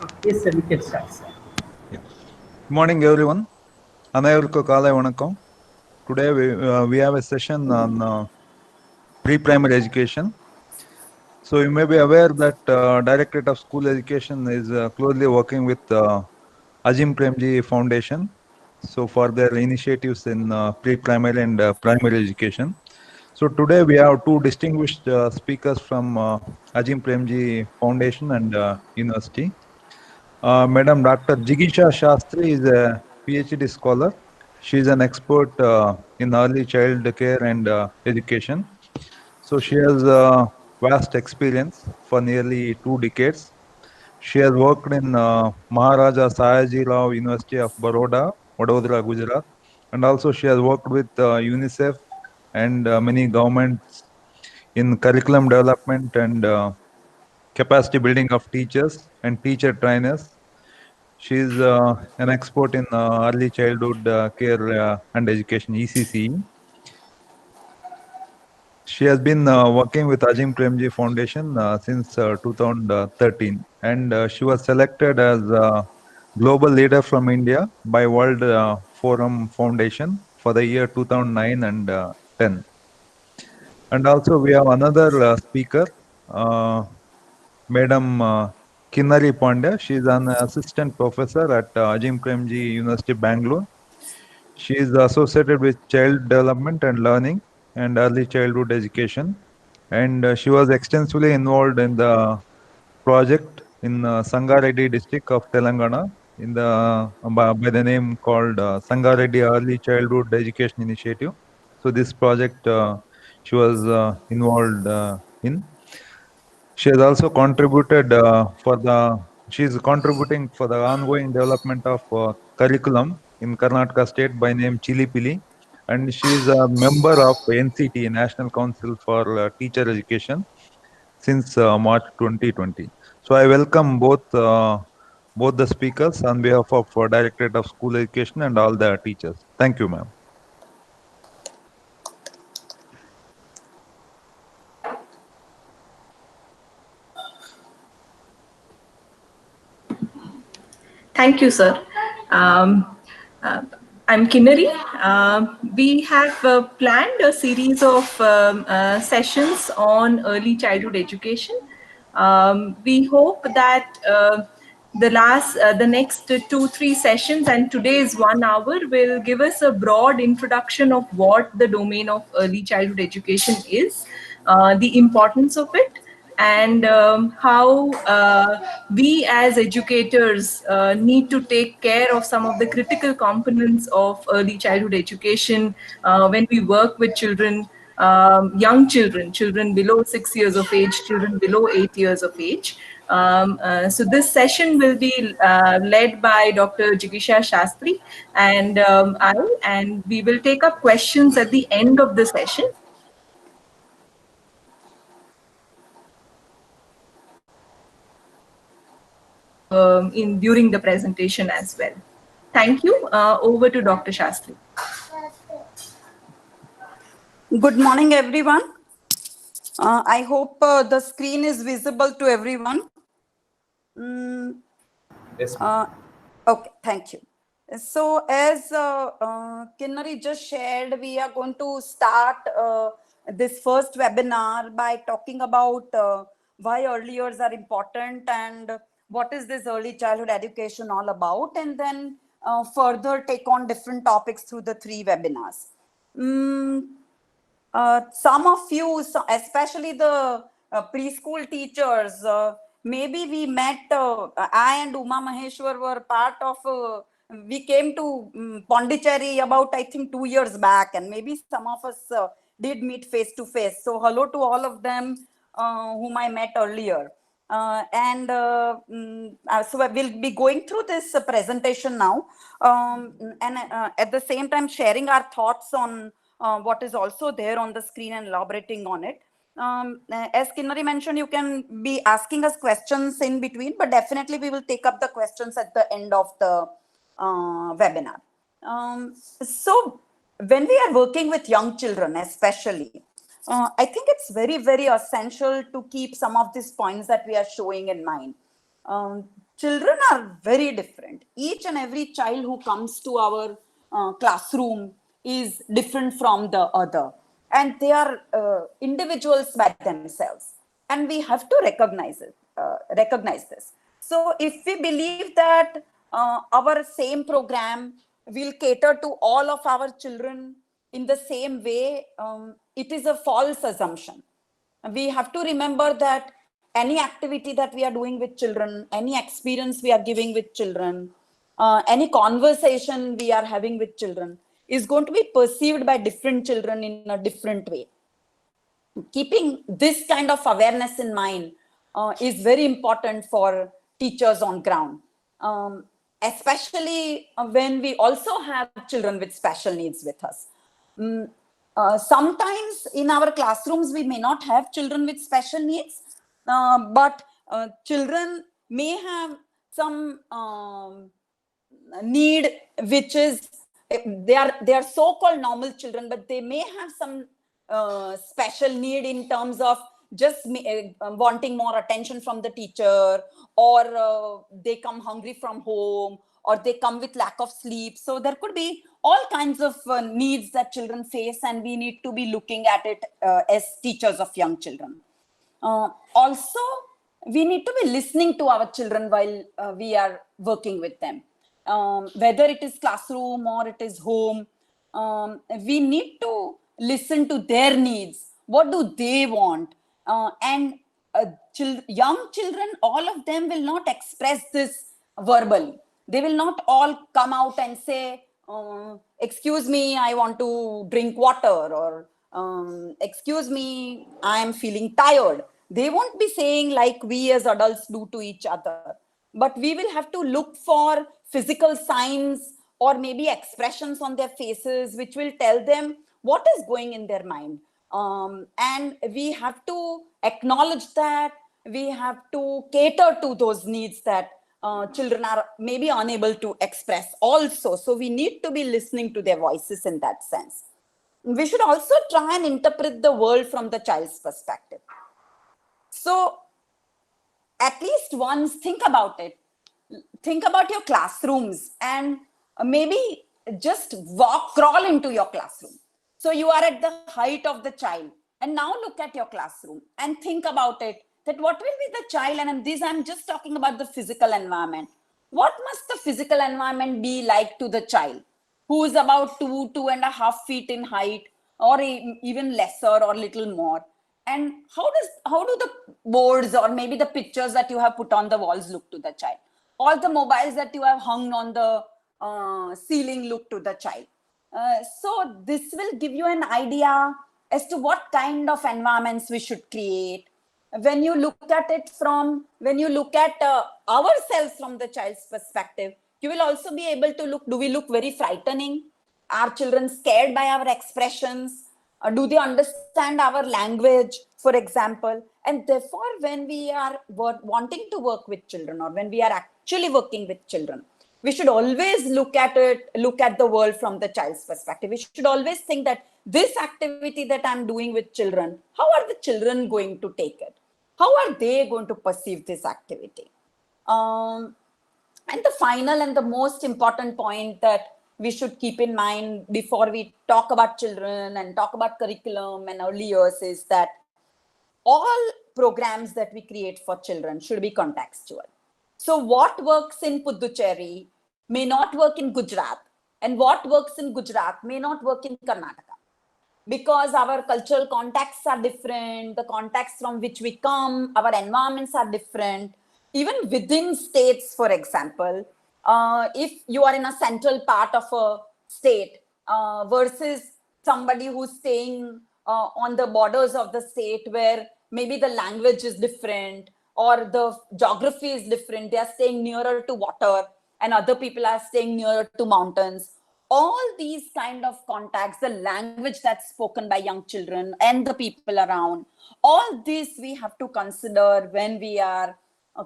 Yes, sir, we can start, sir. Yeah. Good morning, everyone. அனைவருக்கும் காலை வணக்கம். Today we have a session on pre-primary education. So you may be aware that Directorate of School Education is closely working with Azim Premji Foundation. So for their initiatives in pre-primary and primary education. So today we have two distinguished speakers from Azim Premji Foundation and University. Madam Dr. Jigisha Shastri is a PhD scholar. She is an expert in early child care and education. So she has vast experience for nearly 2 decades. She has worked in Maharaja Sayaji Rao University of Baroda, Vadodara, Gujarat. And also she has worked with UNICEF and many governments in curriculum development and capacity building of teachers and teacher trainers. She is an expert in early childhood care and education, ECCE. She has been working with Azim Premji Foundation since 2013, and she was selected as Global Leader from India by World Forum Foundation for the year 2009 and 10. And also we have another speaker, Madam Kinnari Pandya. She is an assistant professor at Azim Premji University, Bangalore. She is associated with child development and learning and early childhood education. And she was extensively involved in the project in Sangareddy district of Telangana in the by the name called Sangareddy Early Childhood Education Initiative. So this project she was involved in. She has also contributed she is contributing for the ongoing development of curriculum in Karnataka state by name Chili Pili. And she is a member of NCT, National Council for Teacher Education, since March 2020. So I welcome both the speakers on behalf of Directorate of School Education and all the teachers. Thank you, ma'am. Thank you, sir. I'm Kinnari. We have planned a series of sessions on early childhood education. We hope that the next 2-3 sessions and today's 1 hour will give us a broad introduction of what the domain of early childhood education is, the importance of it, and how we as educators need to take care of some of the critical components of early childhood education when we work with children, young children, children below 6 years of age, children below 8 years of age. So this session will be led by Dr. Jigisha Shastri and we will take up questions at the end of the session. During the presentation as well. Thank you. Over to Dr. Shastri. Good morning, everyone. I hope the screen is visible to everyone. Yes. Okay, thank you. So as Kinnari just shared, we are going to start this first webinar by talking about why early years are important and what is this early childhood education all about, and then further take on different topics through the 3 webinars. Some of you, especially the preschool teachers, maybe we met, I and Uma Maheshwar were part of, we came to Pondicherry about, I think, 2 years back, and maybe some of us did meet face to face. So hello to all of them whom I met earlier. So we'll be going through this presentation now, and at the same time sharing our thoughts on what is also there on the screen and elaborating on it. As Kinnari mentioned, you can be asking us questions in between, but definitely we will take up the questions at the end of the webinar. So when we are working with young children, especially, I think it's very, very essential to keep some of these points that we are showing in mind. children are very different. Each and every child who comes to our classroom is different from the other, and they are individuals by themselves, and we have to recognize this. So if we believe that our same program will cater to all of our children in the same way, it is a false assumption. We have to remember that any activity that we are doing with children, any experience we are giving with children, any conversation we are having with children is going to be perceived by different children in a different way. Keeping this kind of awareness in mind is very important for teachers on ground, especially when we also have children with special needs with us. Sometimes in our classrooms, we may not have children with special needs, but children may have some need which is, they are so-called normal children, but they may have some special need in terms of just wanting more attention from the teacher, or they come hungry from home, or they come with lack of sleep. So there could be all kinds of needs that children face, and we need to be looking at it as teachers of young children. Also, we need to be listening to our children while we are working with them. Whether it is classroom or it is home, we need to listen to their needs. What do they want? And young children, all of them will not express this verbally. They will not all come out and say, excuse me, I want to drink water, or excuse me, I am feeling tired. They won't be saying like we as adults do to each other. But we will have to look for physical signs or maybe expressions on their faces which will tell them what is going in their mind. And we have to acknowledge that. We have to cater to those needs that children are maybe unable to express also. So we need to be listening to their voices in that sense. We should also try and interpret the world from the child's perspective. So at least once, think about it. Think about your classrooms, and maybe just crawl into your classroom. So you are at the height of the child, and now look at your classroom and think about it, that what will be the child, and I'm just talking about the physical environment. What must the physical environment be like to the child who is about 2.5 feet in height, or even lesser or little more? And how do the boards or maybe the pictures that you have put on the walls look to the child? All the mobiles that you have hung on the ceiling look to the child. So this will give you an idea as to what kind of environments we should create. When you look at ourselves from the child's perspective, you will also be able to look, do we look very frightening? Are children scared by our expressions? Do they understand our language, for example? And therefore, when we are wanting to work with children, or when we are actually working with children, we should always look at the world from the child's perspective. We should always think that this activity that I'm doing with children, how are the children going to take it? How are they going to perceive this activity? And the final and the most important point that we should keep in mind before we talk about children and talk about curriculum and early years is that all programs that we create for children should be contextual. So what works in Puducherry may not work in Gujarat, and what works in Gujarat may not work in Karnataka, because our cultural contexts are different, the context from which we come, our environments are different. Even within states, for example, if you are in a central part of a state versus somebody who's staying on the borders of the state where maybe the language is different or the geography is different, they are staying nearer to water and other people are staying nearer to mountains. All these kind of contacts, the language that's spoken by young children and the people around, all this we have to consider when we are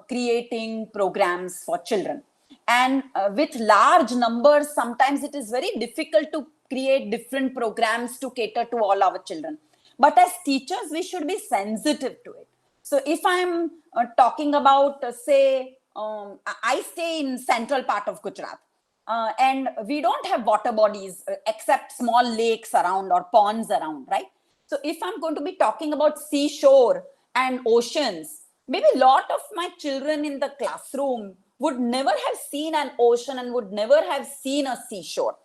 creating programs for children. And with large numbers, sometimes it is very difficult to create different programs to cater to all our children. But as teachers, we should be sensitive to it. So if I'm talking about, say, I stay in central part of Gujarat. And we don't have water bodies except small lakes around or ponds around, right? So if I'm going to be talking about seashore and oceans, maybe a lot of my children in the classroom would never have seen an ocean and would never have seen a seashore.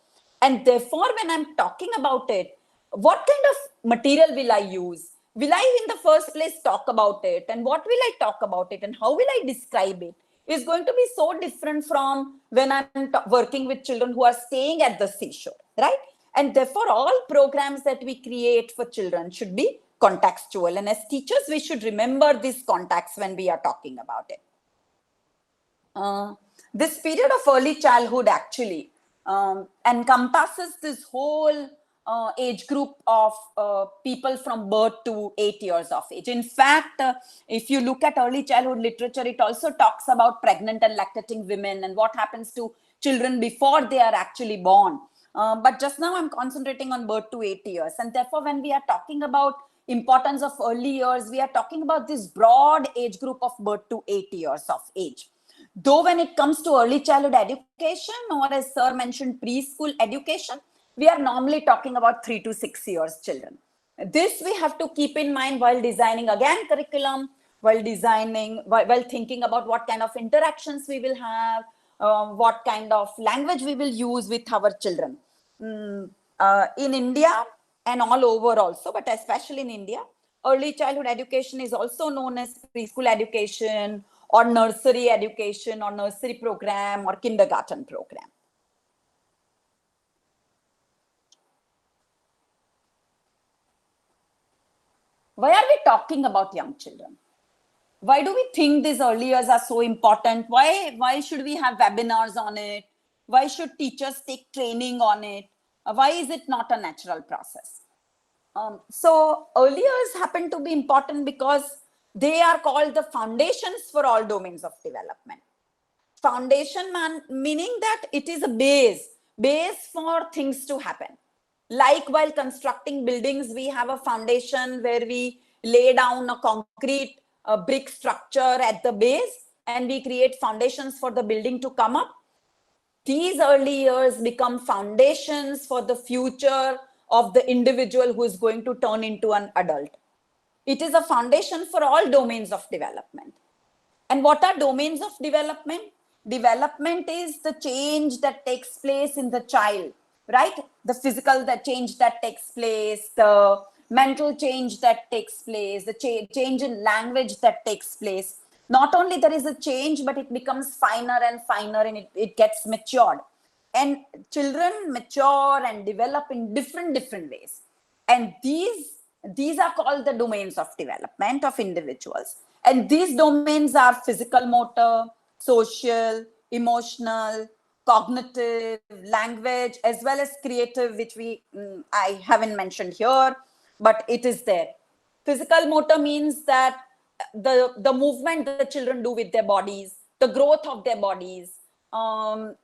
And therefore, when I'm talking about it, what kind of material will I use? Will I in the first place talk about it? And what will I talk about it? And how will I describe it? Is going to be so different from when I'm working with children who are staying at the seashore, right? And therefore, all programs that we create for children should be contextual. And as teachers, we should remember this context when we are talking about it. This period of early childhood actually encompasses this whole age group of people from birth to 8 years of age. In fact, if you look at early childhood literature, it also talks about pregnant and lactating women and what happens to children before they are actually born. But just now I'm concentrating on birth to 8 years. And therefore, when we are talking about importance of early years, we are talking about this broad age group of birth to 8 years of age. Though when it comes to early childhood education, or as sir mentioned, preschool education, we are normally talking about 3 to 6 years children. This we have to keep in mind while designing again curriculum, while thinking about what kind of interactions we will have, what kind of language we will use with our children. In India and all over also, but especially in India, early childhood education is also known as preschool education or nursery education or nursery program or kindergarten program. Why are we talking about young children? Why do we think these early years are so important? Why should we have webinars on it? Why should teachers take training on it? Why is it not a natural process? So early years happen to be important because they are called the foundations for all domains of development. Foundation meaning that it is a base for things to happen. Like while constructing buildings, we have a foundation where we lay down a concrete brick structure at the base and we create foundations for the building to come up. These early years become foundations for the future of the individual who is going to turn into an adult. It is a foundation for all domains of development. And what are domains of development? Development is the change that takes place in the child, right? The physical change that takes place, the mental change that takes place, the change in language that takes place. Not only there is a change, but it becomes finer and finer and it gets matured. And children mature and develop in different ways. And these are called the domains of development of individuals. And these domains are physical motor, social, emotional, cognitive, language, as well as creative, which I haven't mentioned here, but it is there. Physical motor means that the movement the children do with their bodies, the growth of their bodies.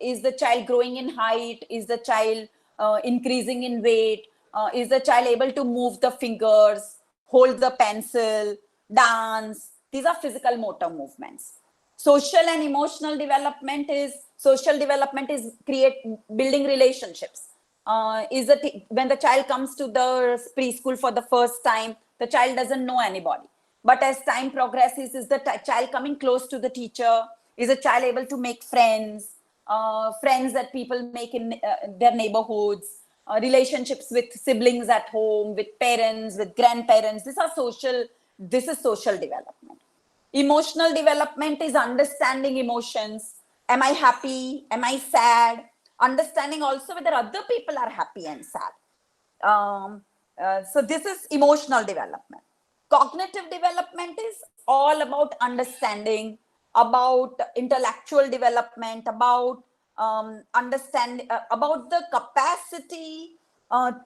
Is the child growing in height? Is the child increasing in weight? Is the child able to move the fingers, hold the pencil, dance? These are physical motor movements. Social and emotional development is building relationships. When the child comes to the preschool for the first time, the child doesn't know anybody. But as time progresses, is the child coming close to the teacher? Is the child able to make friends? Friends that people make in their neighborhoods, relationships with siblings at home, with parents, with grandparents. This is social development. Emotional development is understanding emotions. Am I happy? Am I sad? Understanding also whether other people are happy and sad. So this is emotional development. Cognitive development is all about understanding, about intellectual development, about about the capacity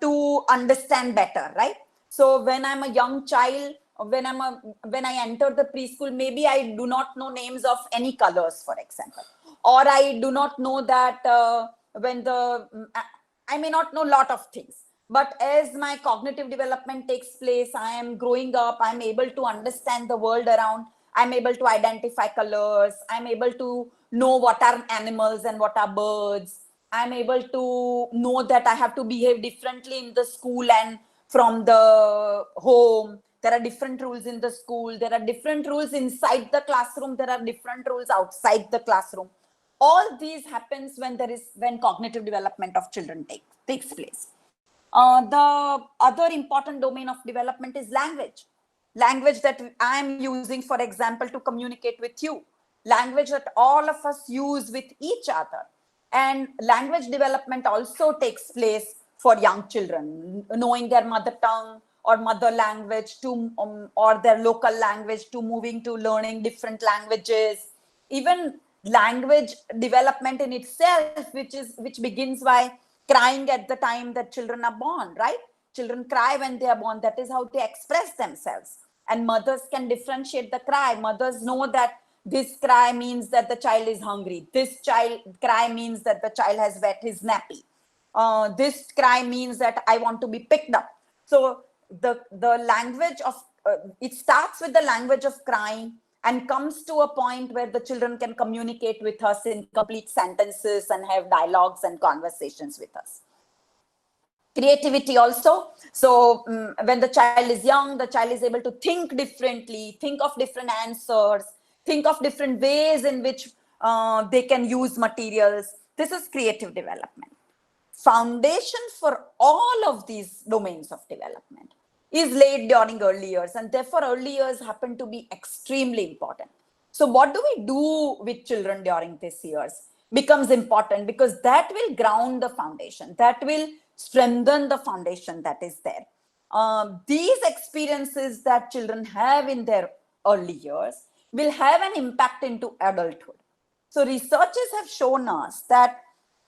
to understand better, right? So when I'm a young child, when I enter the preschool, maybe I do not know names of any colors, for example, or I do not know that I may not know a lot of things. But as my cognitive development takes place, I am growing up, I'm able to understand the world around. I'm able to identify colors. I'm able to know what are animals and what are birds. I'm able to know that I have to behave differently in the school and from the home. There are different rules in the school. There are different rules inside the classroom. There are different rules outside the classroom. All these happens when cognitive development of children takes place. The other important domain of development is language. Language that I am using, for example, to communicate with you. Language that all of us use with each other. And language development also takes place for young children, knowing their mother tongue or mother language or their local language, to moving to learning different languages. Even language development in itself, which begins by crying at the time that children are born, right? Children cry when they are born. That is how they express themselves. And mothers can differentiate the cry. Mothers know that this cry means that the child is hungry. This cry means that the child has wet his nappy. This cry means that I want to be picked up. So the language of, it starts with the language of crying and comes to a point where the children can communicate with us in complete sentences and have dialogues and conversations with us. Creativity also. So when the child is young, the child is able to think differently, think of different answers, think of different ways in which they can use materials. This is creative development. Foundation for all of these domains of development is laid during early years, and therefore early years happen to be extremely important. So what do we do with children during these years becomes important, because that will ground the foundation, that will strengthen the foundation that is there. These experiences that children have in their early years will have an impact into adulthood. So researchers have shown us that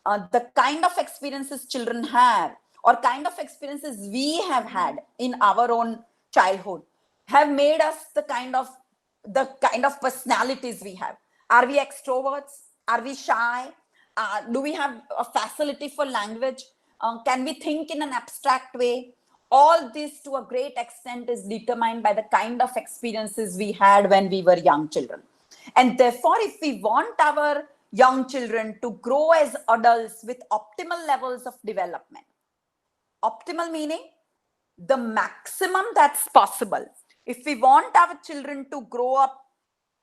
the kind of experiences children have, or kind of experiences we have had in our own childhood, have made us the kind of personalities we have. Are we extroverts? Are we shy? Do we have a facility for language? Can we think in an abstract way? All this to a great extent is determined by the kind of experiences we had when we were young children. And therefore, if we want our young children to grow as adults with optimal levels of development, optimal meaning the maximum that's possible. If we want our children to grow up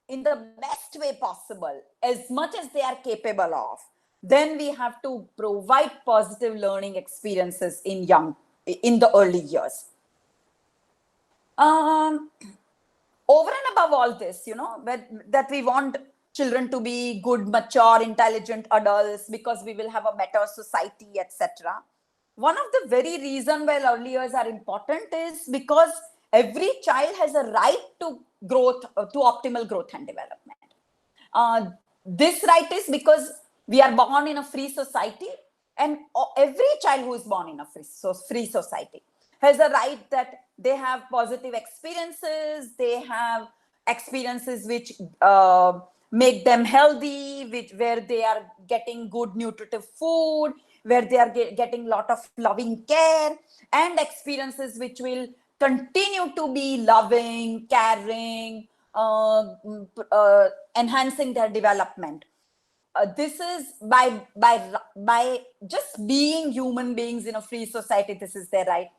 in the best way possible, as much as they are capable of, then we have to provide positive learning experiences in the early years. Over and above all this, that we want children to be good, mature, intelligent adults because we will have a better society, etc. One of the very reasons why early years are important is because every child has a right to growth, to optimal growth and development. This right is because we are born in a free society, and every child who is born in a free society has a right that they have positive experiences, they have experiences which make them healthy, where they are getting good nutritive food, where they are getting a lot of loving care, and experiences which will continue to be loving, caring, enhancing their development. This is by just being human beings in a free society, this is their right.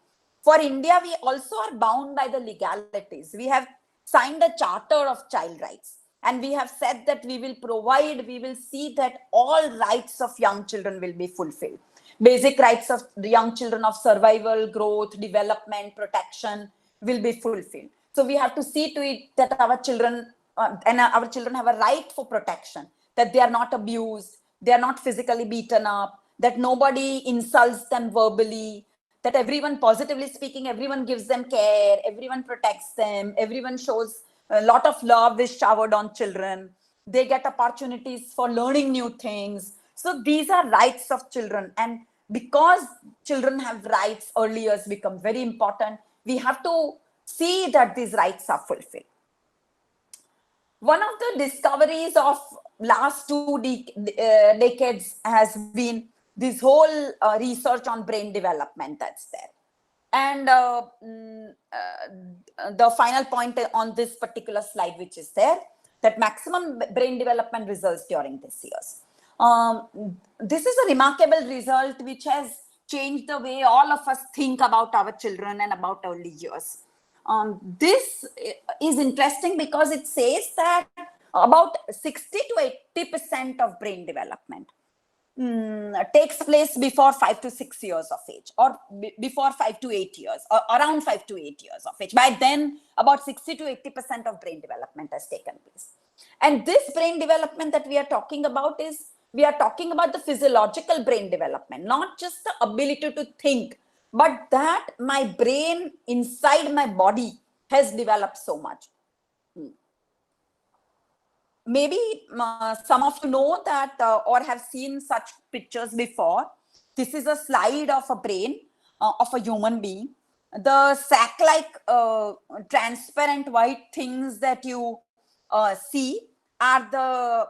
For India, we also are bound by the legalities. We have signed a charter of child rights, and we have said that we will see that all rights of young children will be fulfilled. Basic rights of the young children of survival, growth, development, protection will be fulfilled. So we have to see to it that our children have a right for protection, that they are not abused, they are not physically beaten up, that nobody insults them verbally, that everyone, positively speaking, everyone gives them care, everyone protects them, everyone shows a lot of love is showered on children. They get opportunities for learning new things. So these are rights of children. And because children have rights, early years become very important. We have to see that these rights are fulfilled. One of the discoveries of last 2 decades has been this whole research on brain development that's there. And the final point on this particular slide, which is there, that maximum brain development results during these years. This is a remarkable result which has changed the way all of us think about our children and about early years. This is interesting because it says that about 60 to 80% of brain development takes place before 5 to 6 years of age, or before 5 to 8 years, or around 5 to 8 years of age. By then, about 60 to 80% of brain development has taken place. And this brain development that we are talking about is, we are talking about the physiological brain development, not just the ability to think, but that my brain inside my body has developed so much. Maybe some of you know that or have seen such pictures before. This is a slide of a brain of a human being. The sac-like transparent white things that you see are the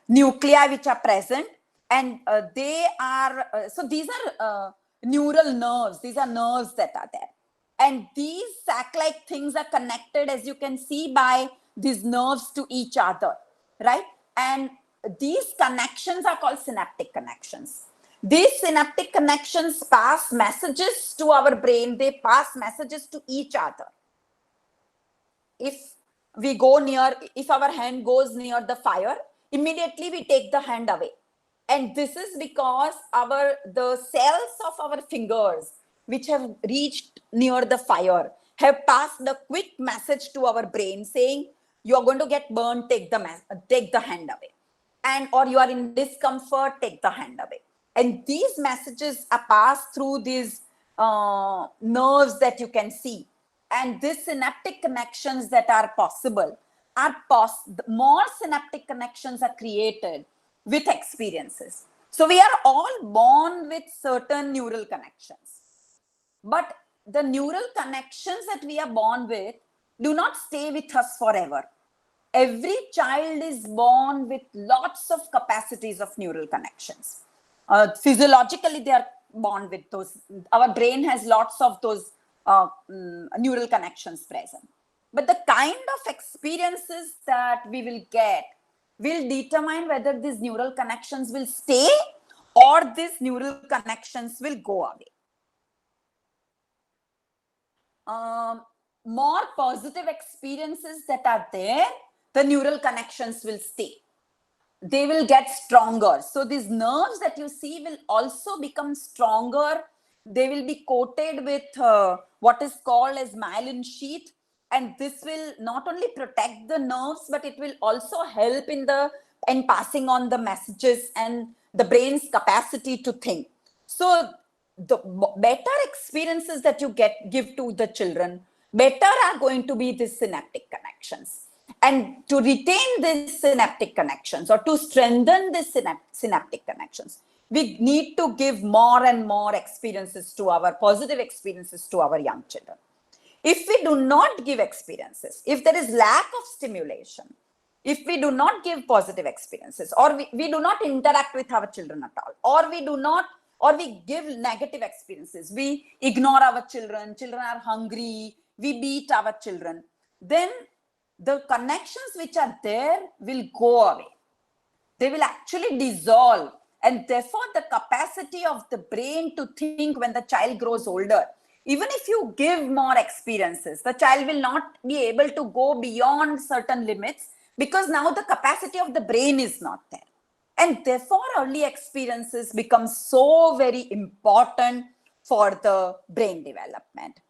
nuclei which are present, and they are, so these are neural nerves. These are nerves that are there. And these sac-like things are connected, as you can see, by these nerves to each other, right? And these connections are called synaptic connections. These synaptic connections pass messages to our brain. They pass messages to each other. If we go near, if our hand goes near the fire, immediately we take the hand away. And this is because the cells of our fingers, which have reached near the fire, have passed the quick message to our brain saying, you're going to get burned, take the hand away. And, or you are in discomfort, take the hand away. And these messages are passed through these nerves that you can see. And these synaptic connections that are possible are more synaptic connections are created with experiences. So we are all born with certain neural connections. But the neural connections that we are born with do not stay with us forever. Every child is born with lots of capacities of neural connections. Physiologically, they are born with those. Our brain has lots of those neural connections present. But the kind of experiences that we will get will determine whether these neural connections will stay or these neural connections will go away. More positive experiences that are there, the neural connections will stay. They will get stronger. So these nerves that you see will also become stronger. They will be coated with what is called as myelin sheath. And this will not only protect the nerves, but it will also help in passing on the messages and the brain's capacity to think. So the better experiences that you give to the children, better are going to be these synaptic connections. And to retain these synaptic connections or to strengthen these synaptic connections, we need to give more and more experiences to our positive experiences to our young children. If we do not give experiences, if there is lack of stimulation, if we do not give positive experiences, or we do not interact with our children at all, or we give negative experiences, we ignore our children are hungry, we beat our children, then the connections which are there will go away. They will actually dissolve. And therefore, the capacity of the brain to think when the child grows older, even if you give more experiences, the child will not be able to go beyond certain limits because now the capacity of the brain is not there. And therefore, early experiences become so very important for the brain development.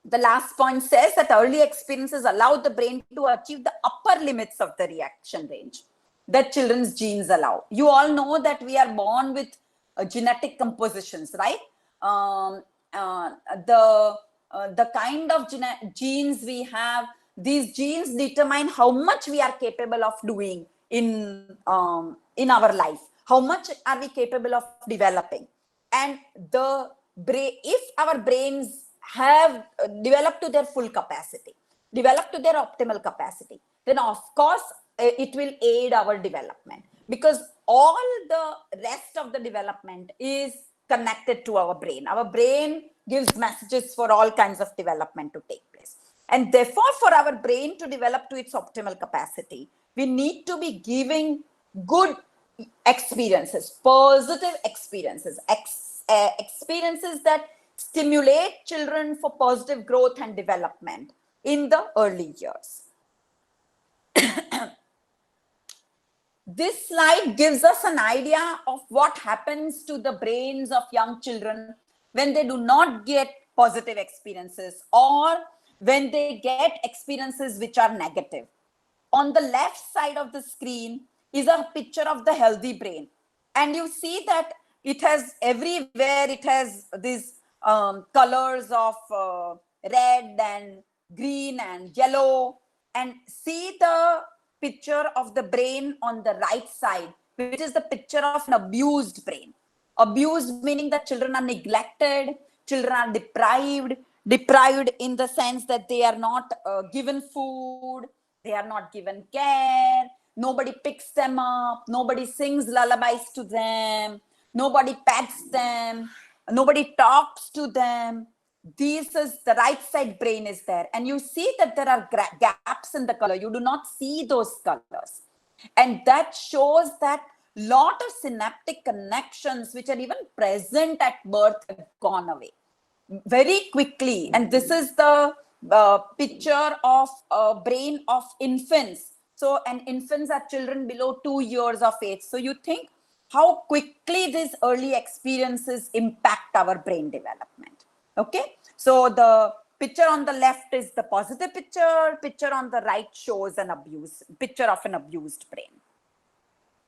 The last point says that early experiences allow the brain to achieve the upper limits of the reaction range that children's genes allow. You all know that we are born with genetic compositions, right? The kind of genes we have, these genes determine how much we are capable of doing in our life. How much are we capable of developing? And if our brains have developed to their full capacity, developed to their optimal capacity, then of course it will aid our development, because all the rest of the development is connected to our brain. Our brain gives messages for all kinds of development to take place. And therefore, for our brain to develop to its optimal capacity, we need to be giving good experiences, positive experiences, experiences that stimulate children for positive growth and development in the early years. This slide gives us an idea of what happens to the brains of young children when they do not get positive experiences or when they get experiences which are negative. On the left side of the screen is a picture of the healthy brain. And you see that it has everywhere, it has these colors of red and green and yellow. And see the picture of the brain on the right side, which is the picture of an abused brain. Abused meaning that children are neglected, children are deprived in the sense that they are not given food, they are not given care, nobody picks them up, nobody sings lullabies to them, nobody pets them, nobody talks to them. This is the right side brain is there. And you see that there are gaps in the color. You do not see those colors. And that shows that lot of synaptic connections which are even present at birth have gone away very quickly. And this is the picture of brain of infants. So, and infants are children below 2 years of age. So you think how quickly these early experiences impact our brain development. Okay, so the picture on the left is the positive picture. Picture on the right shows an picture of an abused brain.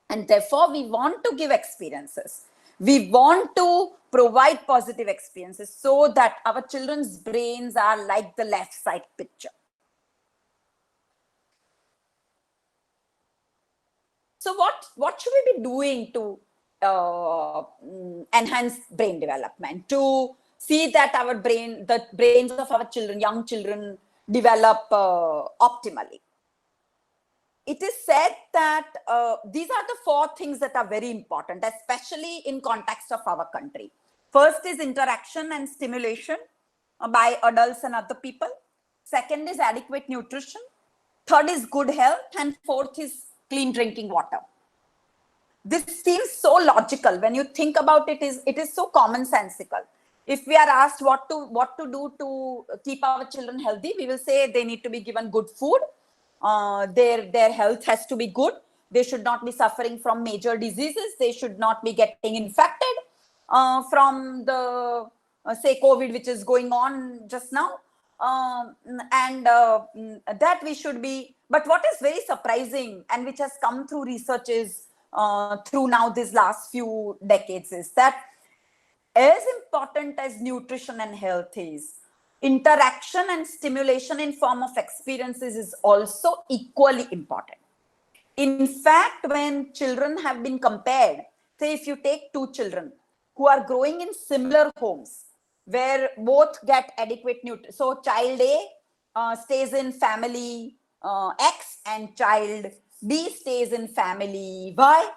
And therefore, we want to give experiences. We want to provide positive experiences so that our children's brains are like the left side picture. So what should we be doing to enhance brain development, to see that our brain, the brains of our children, young children, develop optimally? It is said that these are the 4 things that are very important, especially in context of our country. First is interaction and stimulation by adults and other people. Second is adequate nutrition. Third is good health. And fourth is clean drinking water. This seems so logical when you think about it. It is so commonsensical. If we are asked what to do to keep our children healthy, we will say they need to be given good food. Their health has to be good. They should not be suffering from major diseases. They should not be getting infected from the say COVID, which is going on just now. That we should be. But what is very surprising and which has come through research is through now these last few decades is that as important as nutrition and health is, interaction and stimulation in form of experiences is also equally important. In fact, when children have been compared, say if you take 2 children who are growing in similar homes where both get adequate nutrition. So child A stays in family X and child B stays in family Y,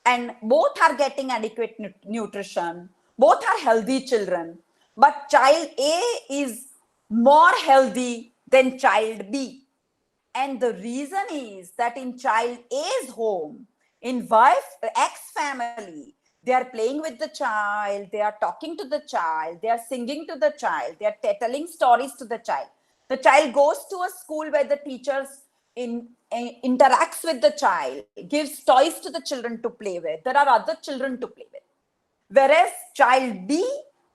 and both are getting adequate nutrition. Both are healthy children, but child A is more healthy than child B. And the reason is that in child A's home, in X family, they are playing with the child, they are talking to the child, they are singing to the child, they are telling stories to the child. The child goes to a school where the teachers interacts with the child, gives toys to the children to play with. There are other children to play with. Whereas child B,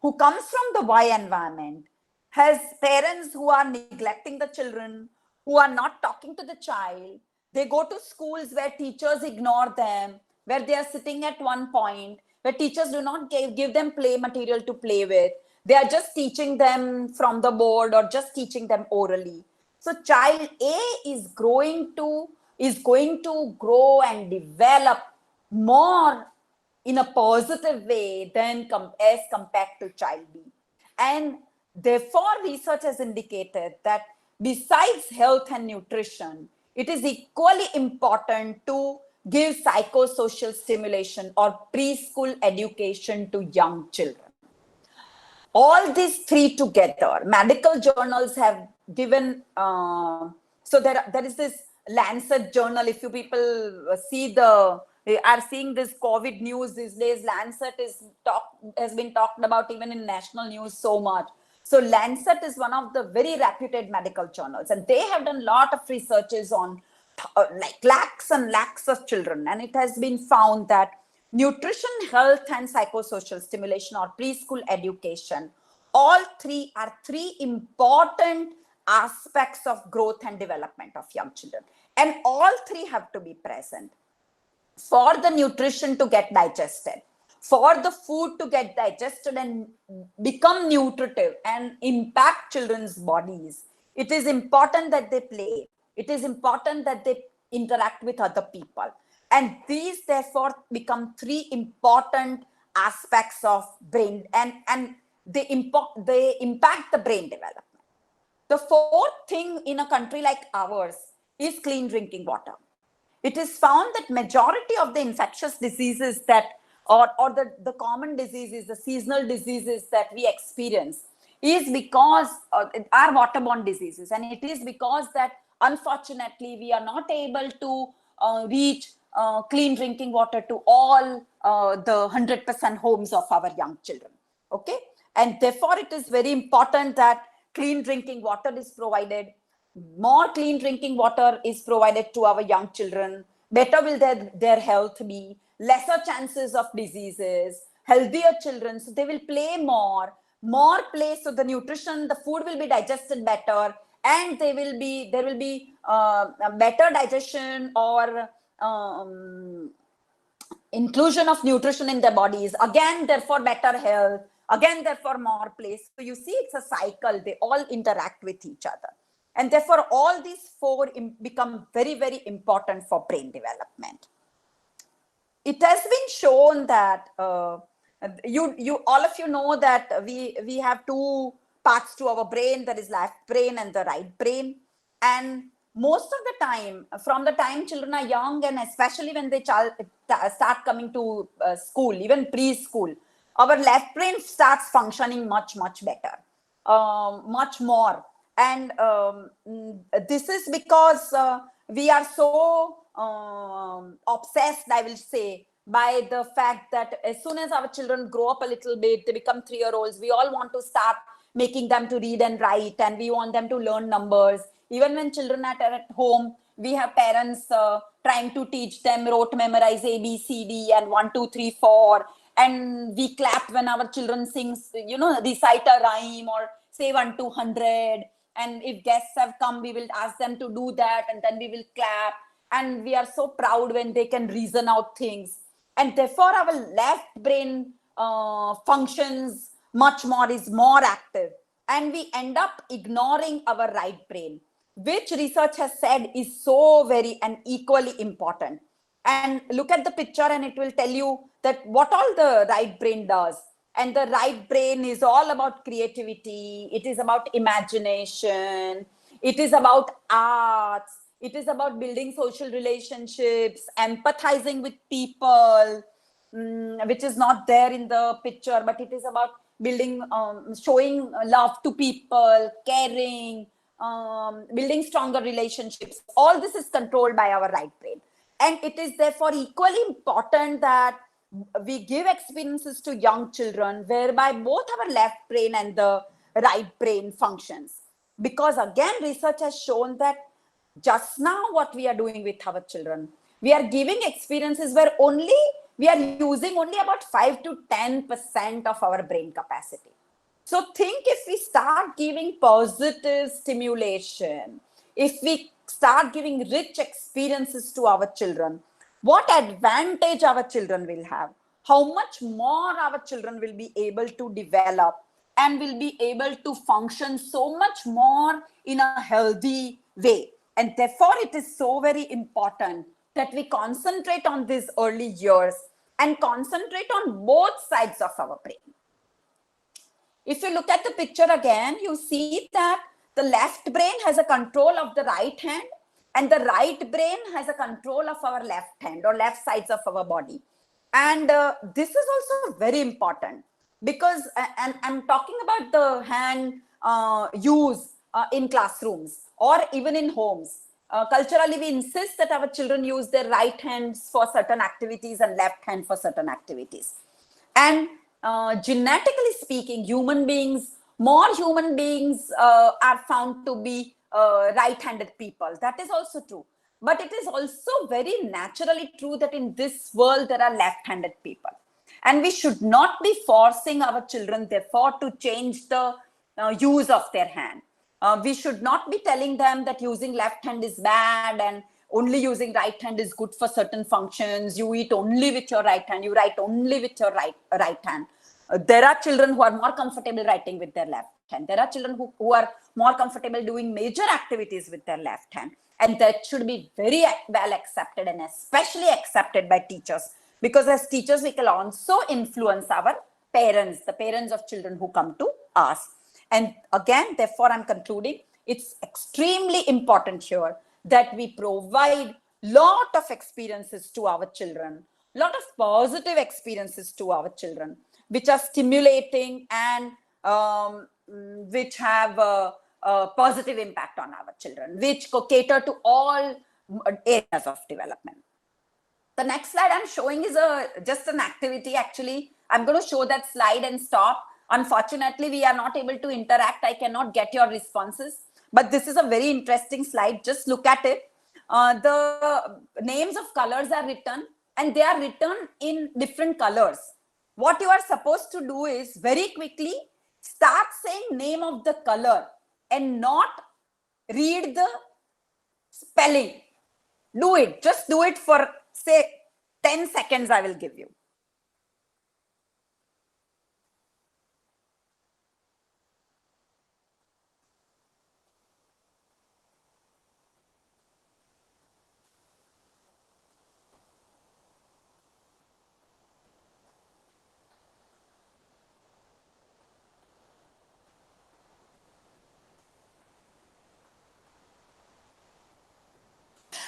who comes from the Y environment, has parents who are neglecting the children, who are not talking to the child. They go to schools where teachers ignore them, where they are sitting at one point, where teachers do not give them play material to play with. They are just teaching them from the board or just teaching them orally. So child A is going to grow and develop more in a positive way than as compared to child B. And therefore, research has indicated that besides health and nutrition, it is equally important to give psychosocial stimulation or preschool education to young children. All these three together, medical journals have given, so there is this Lancet journal. If you people are seeing this COVID news these days, Lancet has been talked about even in national news so much. So Lancet is one of the very reputed medical journals, and they have done a lot of researches on like lakhs and lakhs of children. And it has been found that nutrition, health, and psychosocial stimulation or preschool education, all three are three important aspects of growth and development of young children. And all three have to be present for the nutrition to get digested, for the food to get digested and become nutritive and impact children's bodies. It is important that they play. It is important that they interact with other people. And these therefore become three important aspects of brain, and they impact the brain development. The fourth thing in a country like ours is clean drinking water. It is found that majority of the infectious diseases that, or the common diseases, the seasonal diseases that we experience is because are waterborne diseases. And it is because that unfortunately we are not able to reach clean drinking water to all the 100% homes of our young children. Okay. And therefore it is very important that clean drinking water is provided. More clean drinking water is provided to our young children, better will their health be, lesser chances of diseases, healthier children, so they will play more play, so the nutrition, the food will be digested better, and there will be a better digestion or inclusion of nutrition in their bodies, again therefore better health, again therefore more play. So you see, it's a cycle, they all interact with each other. And therefore, all these four become very, very important for brain development. It has been shown that you all of you know that we have two parts to our brain. There is left brain and the right brain. And most of the time, from the time children are young, and especially when they start coming to school, even preschool, our left brain starts functioning much better, much more. And this is because we are so obsessed, I will say, by the fact that as soon as our children grow up a little bit, they become 3-year-olds, we all want to start making them to read and write, and we want them to learn numbers. Even when children are at home, we have parents trying to teach them rote memorize A, B, C, D, and 1, 2, 3, 4. And we clap when our children sings, recite a rhyme or say 1 to 100. And if guests have come, we will ask them to do that, and then we will clap. And we are so proud when they can reason out things. And therefore, our left brain functions much more, is more active. And we end up ignoring our right brain, which research has said is so very and equally important. And look at the picture and it will tell you that what all the right brain does. And the right brain is all about creativity. It is about imagination. It is about arts. It is about building social relationships, empathizing with people, which is not there in the picture, but it is about building, showing love to people, caring, building stronger relationships. All this is controlled by our right brain. And it is therefore equally important that we give experiences to young children whereby both our left brain and the right brain functions. Because again, research has shown that just now what we are doing with our children, we are giving experiences where we are using only about 5 to 10% of our brain capacity. So think, if we start giving positive stimulation, if we start giving rich experiences to our children, what advantage our children will have, how much more our children will be able to develop and will be able to function so much more in a healthy way. And therefore, it is so very important that we concentrate on these early years and concentrate on both sides of our brain. If you look at the picture again, you see that the left brain has a control of the right hand, and the right brain has a control of our left hand or left sides of our body. And this is also very important. because, and I'm talking about the hand use in classrooms or even in homes. Culturally, we insist that our children use their right hands for certain activities and left hand for certain activities. And genetically speaking, more human beings are found to be right-handed people. That is also true. But it is also very naturally true that in this world, there are left-handed people. And we should not be forcing our children, therefore, to change the use of their hand. We should not be telling them that using left hand is bad and only using right hand is good for certain functions. You eat only with your right hand. You write only with your right hand. There are children who are more comfortable writing with their left hand. There are children who are more comfortable doing major activities with their left hand. And that should be very well accepted, and especially accepted by teachers. Because as teachers, we can also influence our parents, the parents of children who come to us. And again, therefore, I'm concluding, it's extremely important here that we provide lot of experiences to our children, lot of positive experiences to our children, which are stimulating and which have a positive impact on our children, which cater to all areas of development. The next slide I'm showing is just an activity. Actually, I'm going to show that slide and stop. Unfortunately, we are not able to interact. I cannot get your responses, but this is a very interesting slide. Just look at it. The names of colors are written, and they are written in different colors. What you are supposed to do is very quickly start saying name of the color and not read the spelling. Do it. Just do it for, say, 10 seconds I will give you.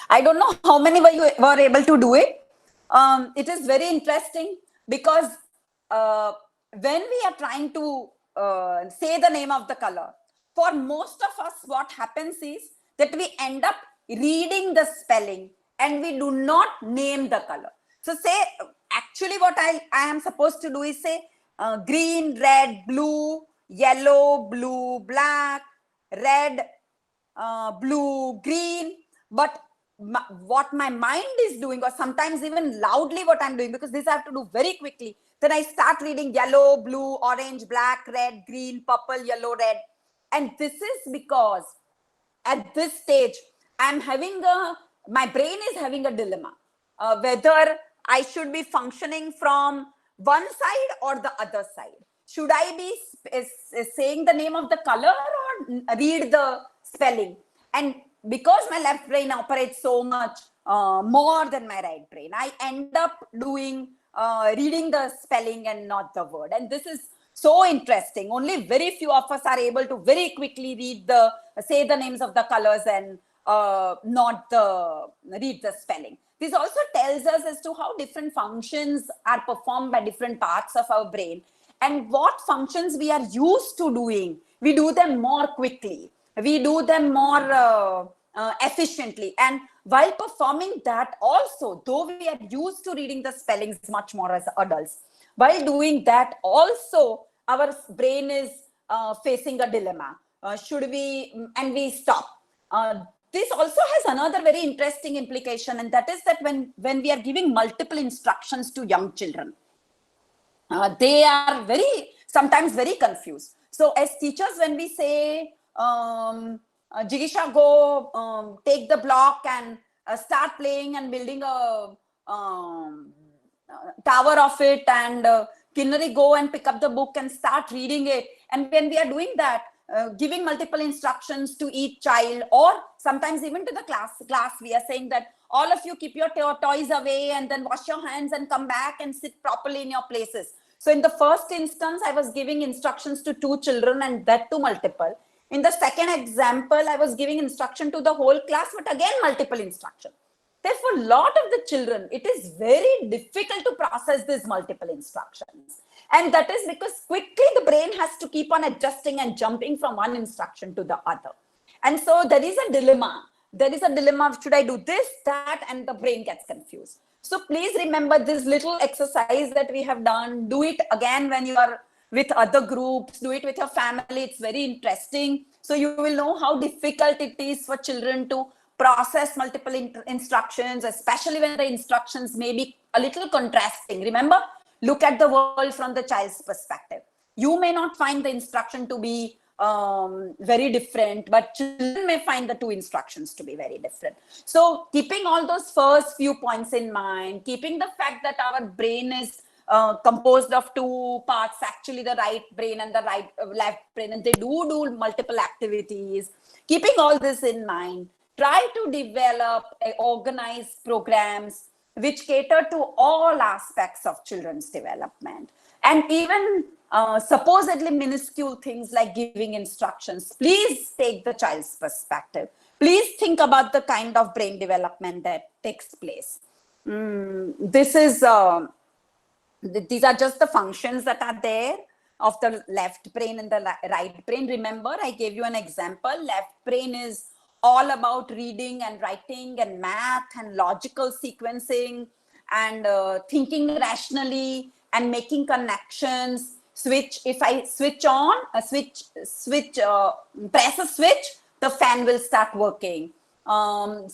I don't know how many were able to do it. It is very interesting because when we are trying to say the name of the color, for most of us, what happens is that we end up reading the spelling and we do not name the color. So say, actually what I am supposed to do is say green, red, blue, yellow, blue, black, red, blue, green. But what my mind is doing, or sometimes even loudly what I'm doing, because this I have to do very quickly, then I start reading yellow, blue, orange, black, red, green, purple, yellow, red. And this is because at this stage, my brain is having a dilemma, whether I should be functioning from one side or the other side. Should I be saying the name of the color or read the spelling? And because my left brain operates so much more than my right brain, I end up doing reading the spelling and not the word. And this is so interesting. Only very few of us are able to very quickly say the names of the colors and not read the spelling. This also tells us as to how different functions are performed by different parts of our brain, and what functions we are used to doing. We do them more quickly. We do them more efficiently. And while performing that also, though we are used to reading the spellings much more as adults, while doing that also, our brain is facing a dilemma. Should we, and we stop. This also has another very interesting implication, and that is that when we are giving multiple instructions to young children, they are sometimes very confused. So as teachers, when we say, Jigisha, go take the block and start playing and building a tower of it, and Kinnari, go and pick up the book and start reading it. And when we are doing that, giving multiple instructions to each child, or sometimes even to the class, we are saying that all of you keep your toys away and then wash your hands and come back and sit properly in your places. So in the first instance, I was giving instructions to 2 children, and that to multiple. In the second example, I was giving instruction to the whole class, but again, multiple instruction. Therefore, a lot of the children, it is very difficult to process these multiple instructions. And that is because quickly the brain has to keep on adjusting and jumping from one instruction to the other. And so there is a dilemma. There is a dilemma of should I do this, that, and the brain gets confused. So please remember this little exercise that we have done. Do it again when you are with other groups. Do it with your family. It's very interesting. So you will know how difficult it is for children to process multiple instructions, especially when the instructions may be a little contrasting. Remember, look at the world from the child's perspective. You may not find the instruction to be very different, but children may find the two instructions to be very different. So keeping all those first few points in mind, keeping the fact that our brain is composed of two parts, actually the right brain and the left brain, and they do multiple activities. Keeping all this in mind, try to develop organized programs which cater to all aspects of children's development. And even supposedly minuscule things like giving instructions. Please take the child's perspective. Please think about the kind of brain development that takes place. These are just the functions that are there of the left brain and the right brain. Remember, I gave you an example. Left brain is all about reading and writing and math and logical sequencing and thinking rationally and making connections. If I switch on press a switch, the fan will start working.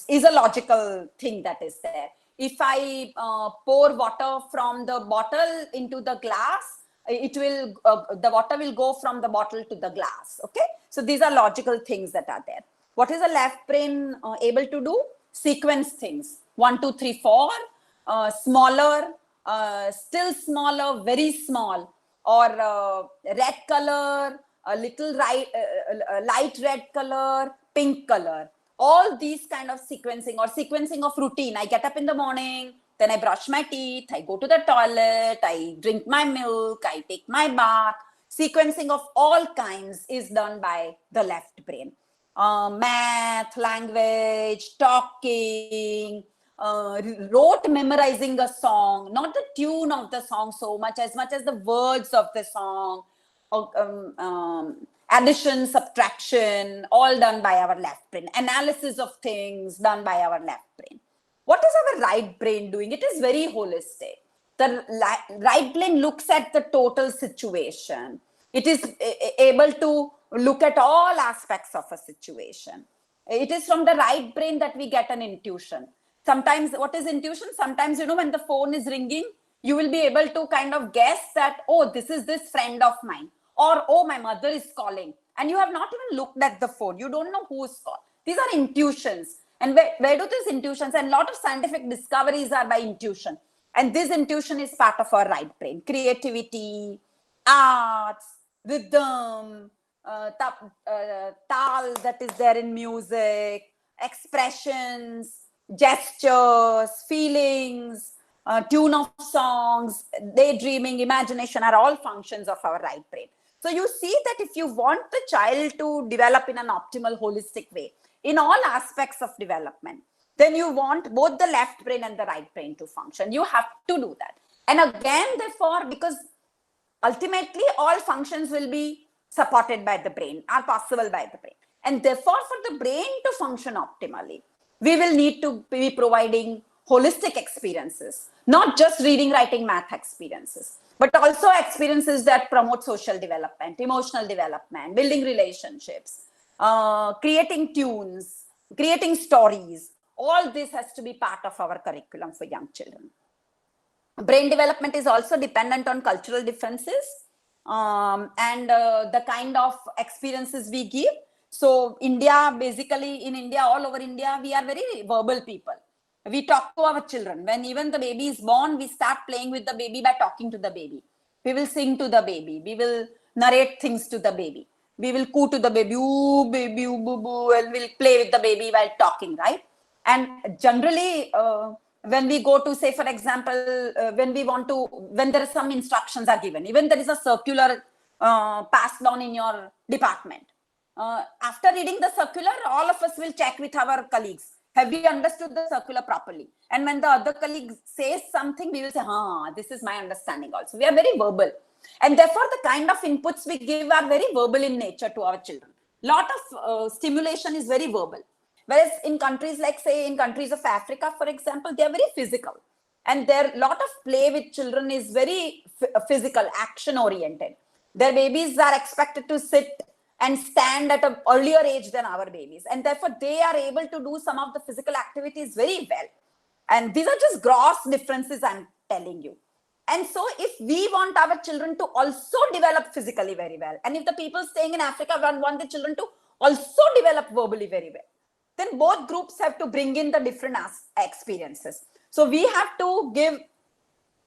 Is a logical thing that is there. If I pour water from the bottle into the glass, the water will go from the bottle to the glass. Okay, so these are logical things that are there. What is the left brain able to do? Sequence things. 1, 2, 3, 4. Smaller, still smaller, very small, or red color, a little light red color, pink color. All these kind of sequencing, or sequencing of routine. I get up in the morning, then I brush my teeth, I go to the toilet, I drink my milk, I take my bath. Sequencing of all kinds is done by the left brain. Math, language, talking, memorizing a song, not the tune of the song so much as the words of the song, addition, subtraction, all done by our left brain. Analysis of things done by our left brain. What is our right brain doing? It is very holistic. The right brain looks at the total situation. It is able to look at all aspects of a situation. It is from the right brain that we get an intuition. Sometimes, what is intuition? Sometimes, when the phone is ringing, you will be able to kind of guess that, oh, this is this friend of mine, or, oh, my mother is calling. And you have not even looked at the phone. You don't know who's called. These are intuitions. And where do these intuitions? And a lot of scientific discoveries are by intuition. And this intuition is part of our right brain. Creativity, arts, rhythm, tal that is there in music, expressions, gestures, feelings, tune of songs, daydreaming, imagination are all functions of our right brain. So you see that if you want the child to develop in an optimal, holistic way, in all aspects of development, then you want both the left brain and the right brain to function. You have to do that. And again, therefore, because ultimately all functions will be supported by the brain, are possible by the brain. And therefore, for the brain to function optimally, we will need to be providing holistic experiences, not just reading, writing, math experiences, but also experiences that promote social development, emotional development, building relationships, creating tunes, creating stories. All this has to be part of our curriculum for young children. Brain development is also dependent on cultural differences and the kind of experiences we give. So India, basically in India, all over India, we are very verbal people. We talk to our children. When even the baby is born, we start playing with the baby by talking to the baby. We will sing to the baby. We will narrate things to the baby. We will coo to the baby, ooh, baby, ooh, boo, boo, and we'll play with the baby while talking, right? And generally, when we go to, say, for example, when there are some instructions are given, even there is a circular passed on in your department. After reading the circular, all of us will check with our colleagues. Have we understood the circular properly? And when the other colleague says something, we will say, this is my understanding also. We are very verbal. And therefore, the kind of inputs we give are very verbal in nature to our children. Lot of stimulation is very verbal. Whereas in countries like, say, in countries of Africa, for example, they are very physical. And their lot of play with children is very physical, action oriented. Their babies are expected to sit and stand at an earlier age than our babies. And therefore, they are able to do some of the physical activities very well. And these are just gross differences I'm telling you. And so if we want our children to also develop physically very well, and if the people staying in Africa want the children to also develop verbally very well, then both groups have to bring in the different experiences. So we have to give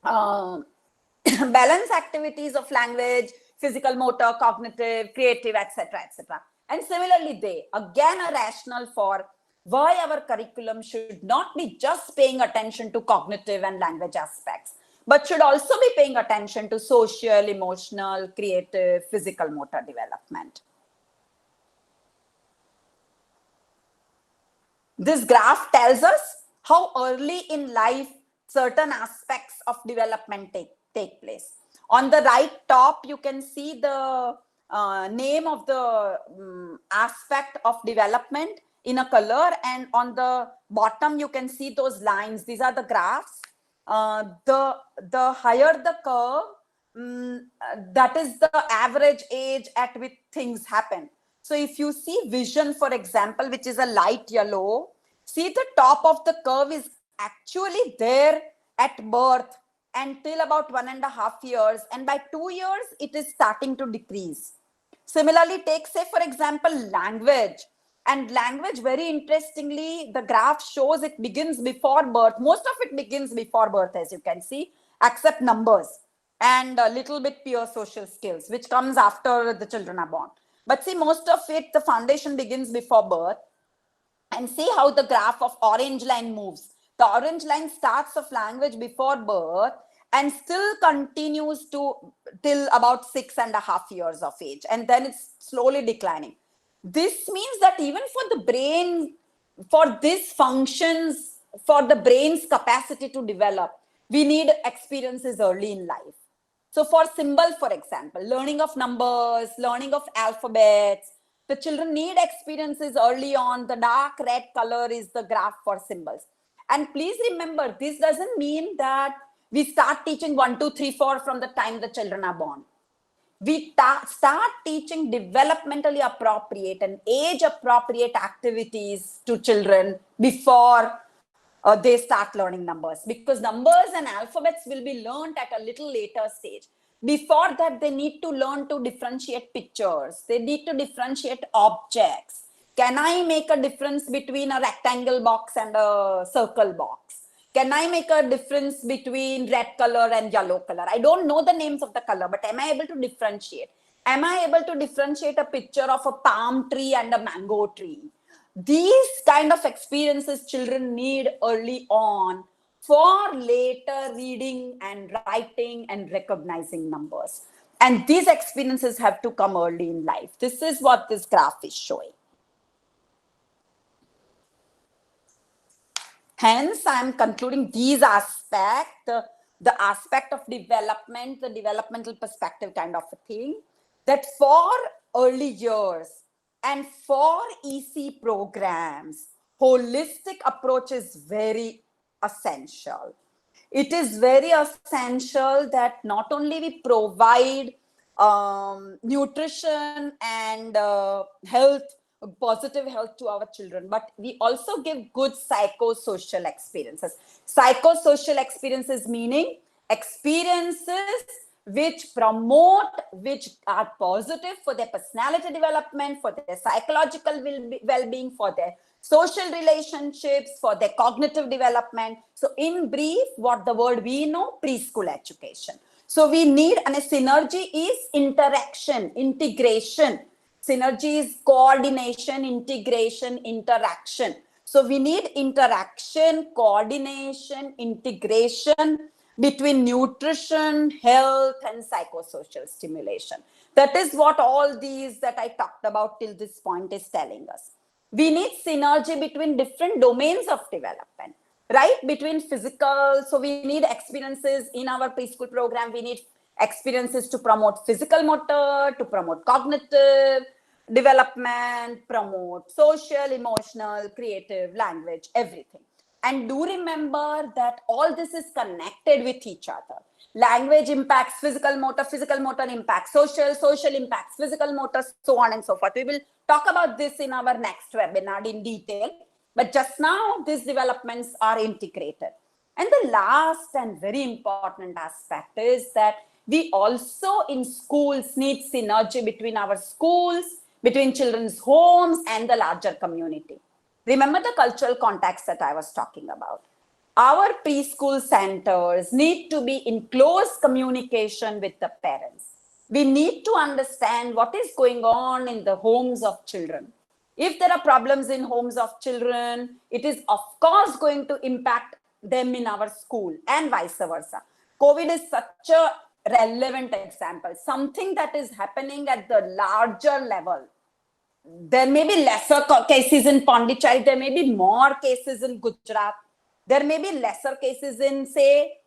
balance activities of language, physical, motor, cognitive, creative, etc., etc. And similarly, they again a rationale for why our curriculum should not be just paying attention to cognitive and language aspects, but should also be paying attention to social, emotional, creative, physical, motor development. This graph tells us how early in life certain aspects of development take place. On the right top, you can see the name of the aspect of development in a color, and on the bottom, you can see those lines. These are the graphs. The higher the curve, that is the average age at which things happen. So if you see vision, for example, which is a light yellow, see the top of the curve is actually there at birth until about 1.5 years. And by 2 years, it is starting to decrease. Similarly, take, say, for example, language. And language, very interestingly, the graph shows it begins before birth. Most of it begins before birth, as you can see, except numbers and a little bit pure social skills, which comes after the children are born. But see, most of it, the foundation begins before birth. And see how the graph of orange line moves. The orange line starts of language before birth and still continues to till about 6.5 years of age. And then it's slowly declining. This means that even for the brain, for these functions, for the brain's capacity to develop, we need experiences early in life. So for symbol, for example, learning of numbers, learning of alphabets, the children need experiences early on. The dark red color is the graph for symbols. And please remember, this doesn't mean that we start teaching 1, 2, 3, 4 from the time the children are born. We start teaching developmentally appropriate and age appropriate activities to children before they start learning numbers, because numbers and alphabets will be learned at a little later stage. Before that, they need to learn to differentiate pictures. They need to differentiate objects. Can I make a difference between a rectangle box and a circle box? Can I make a difference between red color and yellow color? I don't know the names of the color, but am I able to differentiate? Am I able to differentiate a picture of a palm tree and a mango tree? These kind of experiences children need early on for later reading and writing and recognizing numbers. And these experiences have to come early in life. This is what this graph is showing. Hence, I am concluding these aspects, the aspect of development, the developmental perspective kind of a thing, that for early years and for EC programs, holistic approach is very essential. It is very essential that not only we provide nutrition and health, positive health to our children, but we also give good psychosocial experiences. Psychosocial experiences meaning experiences which promote, which are positive for their personality development, for their psychological well-being, for their social relationships, for their cognitive development. So in brief, what the word we know, preschool education. So we need, and a synergy is interaction, integration. Synergy is coordination, integration, interaction. So we need interaction, coordination, integration between nutrition, health, and psychosocial stimulation. That is what all these that I talked about till this point is telling us. We need synergy between different domains of development, right? Between physical, so we need experiences in our preschool program. We need experiences to promote physical motor, to promote cognitive development, promote social, emotional, creative, language, everything. And do remember that all this is connected with each other. Language impacts physical motor impacts social, social impacts physical motor, so on and so forth. We will talk about this in our next webinar in detail. But just now, these developments are integrated. And the last and very important aspect is that we also in schools need synergy between our schools, between children's homes and the larger community. Remember the cultural context that I was talking about. Our preschool centers need to be in close communication with the parents. We need to understand what is going on in the homes of children. If there are problems in homes of children, it is of course going to impact them in our school and vice versa. COVID is such a relevant example, something that is happening at the larger level. There may be lesser cases in Pondicherry, there may be more cases in Gujarat, there may be lesser cases in, say,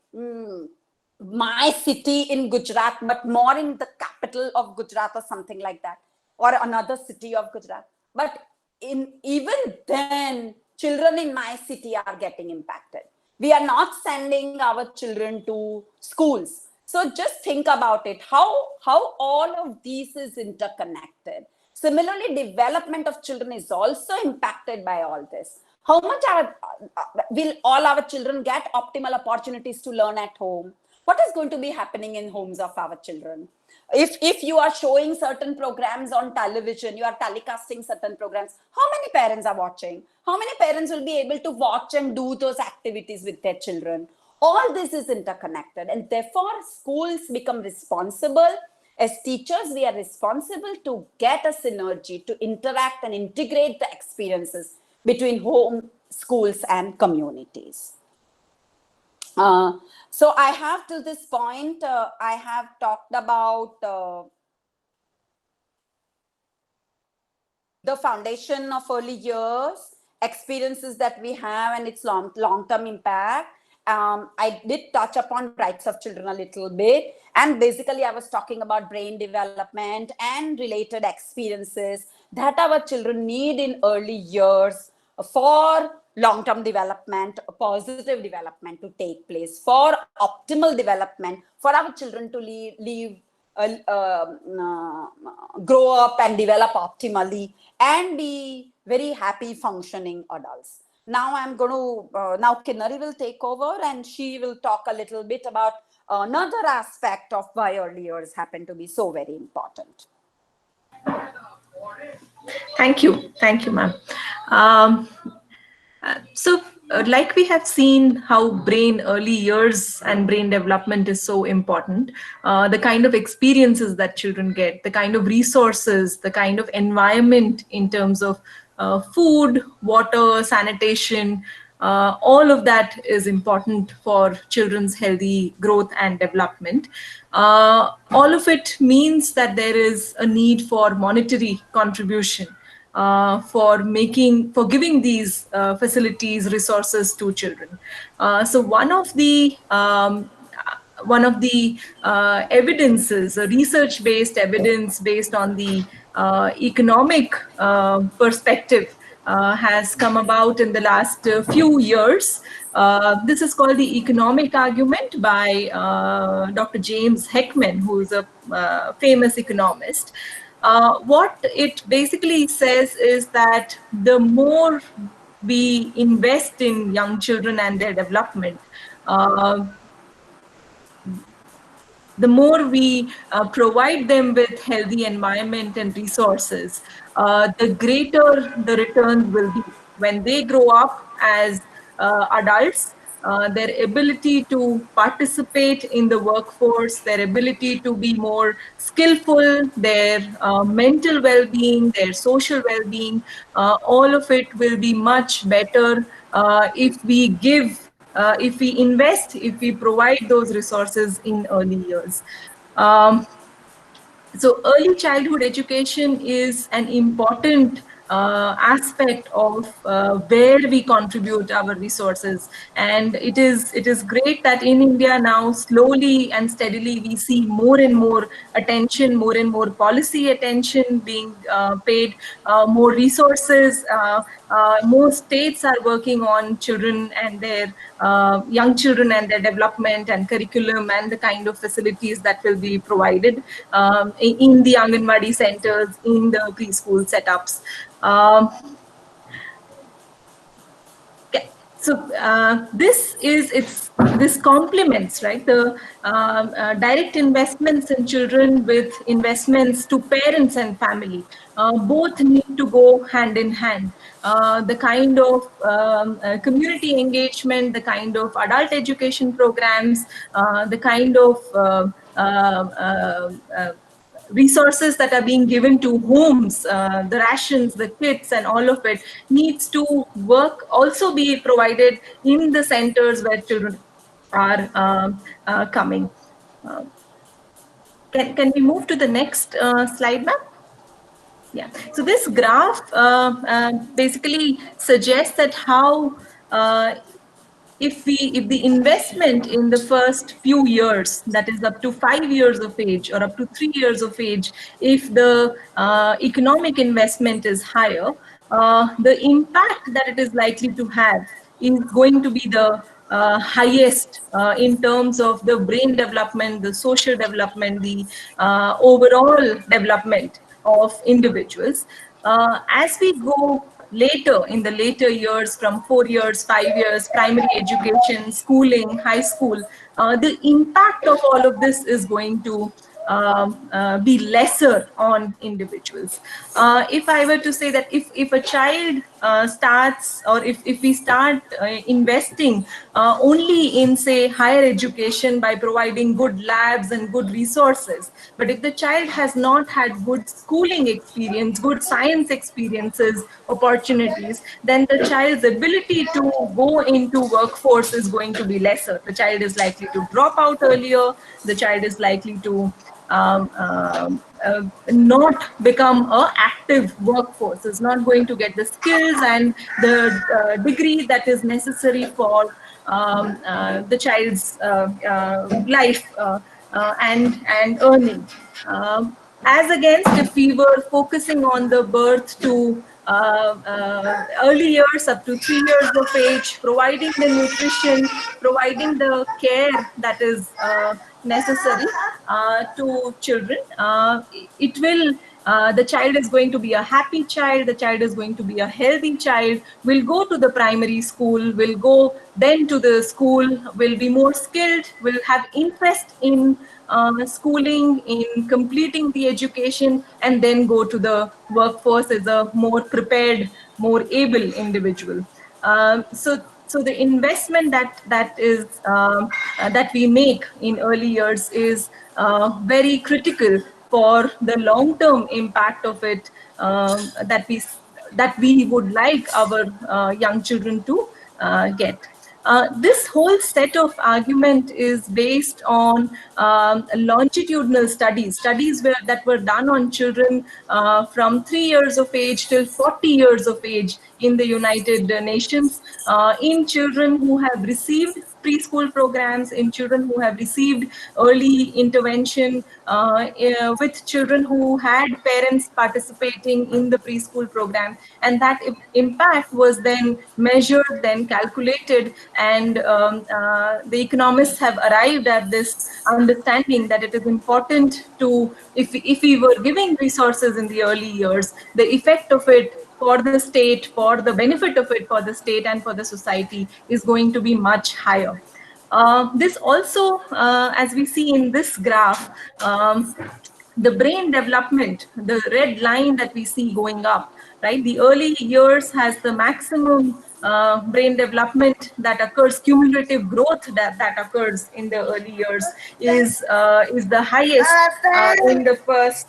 my city in Gujarat, but more in the capital of Gujarat or something like that, or another city of Gujarat. But even then, children in my city are getting impacted. We are not sending our children to schools. So just think about it, how all of these is interconnected. Similarly, development of children is also impacted by all this. How much will all our children get optimal opportunities to learn at home? What is going to be happening in homes of our children? If you are showing certain programs on television, you are telecasting certain programs, how many parents are watching? How many parents will be able to watch and do those activities with their children? All this is interconnected, and therefore schools become responsible. As teachers, we are responsible to get a synergy, to interact and integrate the experiences between home, schools, and communities. So I have to this point, I have talked about the foundation of early years, experiences that we have and its long-term impact. I did touch upon rights of children a little bit. And basically, I was talking about brain development and related experiences that our children need in early years for long-term development, positive development to take place, for optimal development, for our children to grow up and develop optimally and be very happy functioning adults. Now I'm going to, now Kinnari will take over and she will talk a little bit about another aspect of why early years happen to be so very important. Thank you, ma'am. So like we have seen how brain early years and brain development is so important, the kind of experiences that children get, the kind of resources, the kind of environment in terms of food, water, sanitation, all of that is important for children's healthy growth and development. All of it means that there is a need for monetary contribution for giving these facilities, resources to children. So one of the evidences, research-based evidence based on the economic perspective has come about in the last few years. This is called the economic argument by Dr. James Heckman, who is a famous economist. What it basically says is that the more we invest in young children and their development, the more we provide them with healthy environment and resources, the greater the returns will be. When they grow up as adults, their ability to participate in the workforce, their ability to be more skillful, their mental well-being, their social well-being, all of it will be much better if we give, if we invest, if we provide those resources in early years. So early childhood education is an important aspect of where we contribute our resources. And it is great that in India now, slowly and steadily, we see more and more attention, more and more policy attention being paid, more resources. More states are working on children and their young children and their development and curriculum and the kind of facilities that will be provided in the Anganwadi centers, in the preschool setups. Okay. So this complements, right, the direct investments in children with investments to parents and family. Both need to go hand in hand. The kind of community engagement, the kind of adult education programs, the kind of resources that are being given to homes, the rations, the kits, and all of it needs to work, also be provided in the centers where children are coming. Can we move to the next slide, ma'am? Yeah. So this graph basically suggests that how if the investment in the first few years, that is up to 5 years of age or up to 3 years of age, if the economic investment is higher, the impact that it is likely to have is going to be the highest in terms of the brain development, the social development, the overall development of individuals. As we go later, in the later years, from 4 years, 5 years, primary education, schooling, high school, the impact of all of this is going to be lesser on individuals. If I were to say that if a child starts, or if we start investing only in, say, higher education by providing good labs and good resources, but if the child has not had good schooling experience, good science experiences, opportunities, then the child's ability to go into workforce is going to be lesser. The child is likely to drop out earlier. The child is likely to not become an active workforce, is not going to get the skills and the degree that is necessary for the child's life and earning. As against if we were focusing on the birth to early years, up to 3 years of age, providing the nutrition, providing the care that is necessary to children, it will the child is going to be a happy child, the child is going to be a healthy child, will go to the primary school, will go then to the school, will be more skilled, will have interest in schooling, in completing the education, and then go to the workforce as a more prepared, more able individual. So the investment that we make in early years is very critical for the long-term impact of it, that we would like our young children to get. This whole set of argument is based on longitudinal studies that were done on children from 3 years of age till 40 years of age in the United Nations, in children who have received preschool programs, in children who have received early intervention, with children who had parents participating in the preschool program. And that impact was then measured, then calculated, and the economists have arrived at this understanding that it is important to, if we were giving resources in the early years, the effect of it for the state, for the benefit of it for the state and for the society, is going to be much higher. This also, as we see in this graph, the brain development, the red line that we see going up, right? The early years has the maximum brain development that occurs, cumulative growth that occurs in the early years is the highest in the first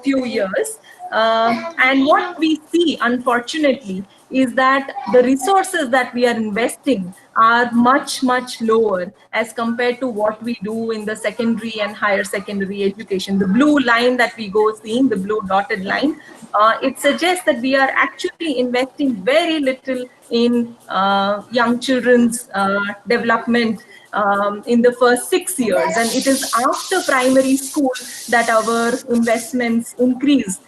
few years. And what we see, unfortunately, is that the resources that we are investing are much, much lower as compared to what we do in the secondary and higher secondary education. The blue line that we go seeing, the blue dotted line, it suggests that we are actually investing very little in young children's development in the first 6 years. And it is after primary school that our investments increase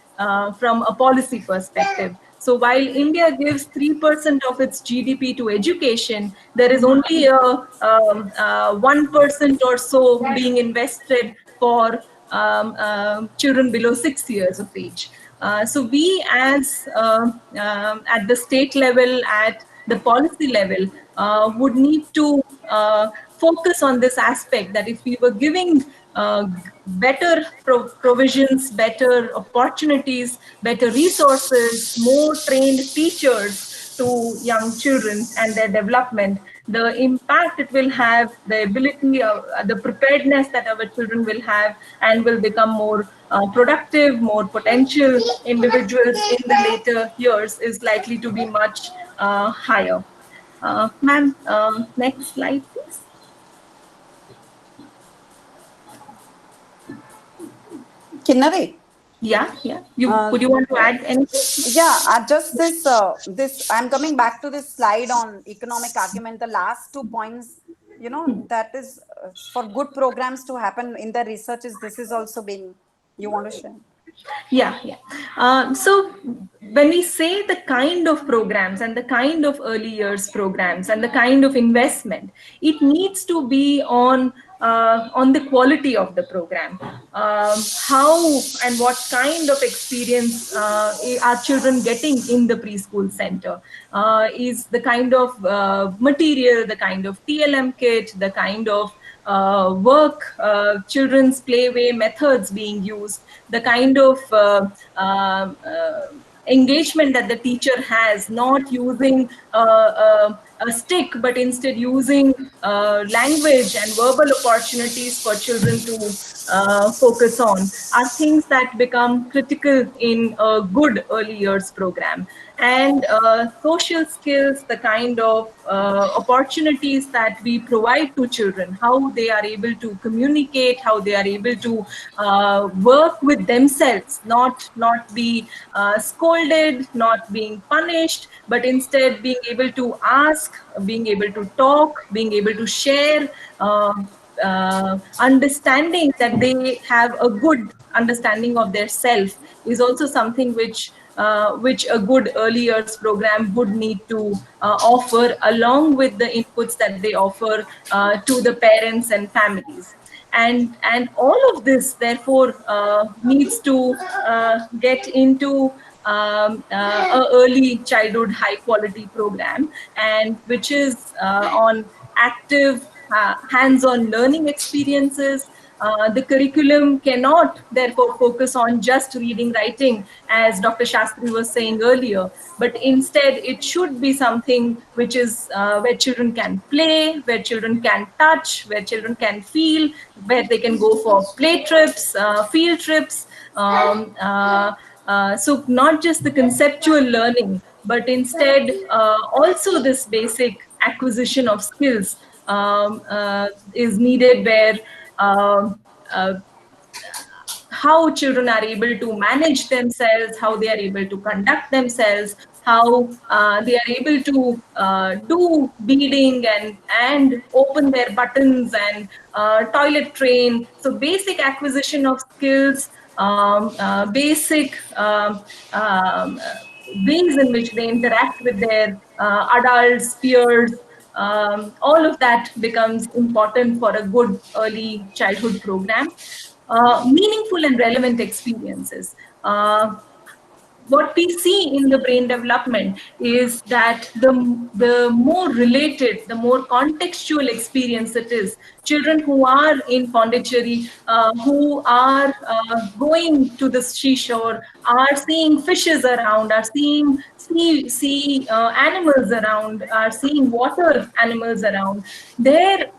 from a policy perspective. So while India gives 3% of its GDP to education, there is only a 1% or so being invested for children below 6 years of age. So we as at the state level, at the policy level, would need to focus on this aspect, that if we were giving better provisions, better opportunities, better resources, more trained teachers to young children and their development, the impact it will have, the ability, the preparedness that our children will have and will become more productive, more potential individuals in the later years is likely to be much higher. Ma'am, next slide, please. Kinnari. Yeah. Would you want to add anything? Yeah, just this. I'm coming back to this slide on economic argument. The last 2 points, that is for good programs to happen in the research. This is also being. You want to share? Yeah. So when we say the kind of programs and the kind of early years programs and the kind of investment, it needs to be on the quality of the program. How and what kind of experience are children getting in the preschool center? Is the kind of material, the kind of TLM kit, the kind of work, children's playway methods being used, the kind of engagement that the teacher has, not using a stick, but instead using language and verbal opportunities for children to focus on, are things that become critical in a good early years program. And social skills, the kind of opportunities that we provide to children, how they are able to communicate, how they are able to work with themselves, not be scolded, not being punished, but instead being able to ask, being able to talk, being able to share, understanding that they have a good understanding of their self is also something which a good early years program would need to offer, along with the inputs that they offer to the parents and families. And all of this, therefore, needs to get into a early childhood high quality program, and which is on active hands-on learning experiences. The curriculum cannot therefore focus on just reading, writing, as Dr. Shastri was saying earlier, but instead it should be something which is where children can play, where children can touch, where children can feel, where they can go for play trips, field trips. So not just the conceptual learning, but instead also this basic acquisition of skills is needed, where how children are able to manage themselves, how they are able to conduct themselves, how they are able to do beading and open their buttons and toilet train. So basic acquisition of skills, basic ways in which they interact with their adults, peers, all of that becomes important for a good early childhood program. Meaningful and relevant experiences. What we see in the brain development is that the more related, the more contextual experience it is. Children who are in Pondicherry, who are going to the seashore, are seeing fishes around, are seeing sea animals around, are seeing water animals around. Their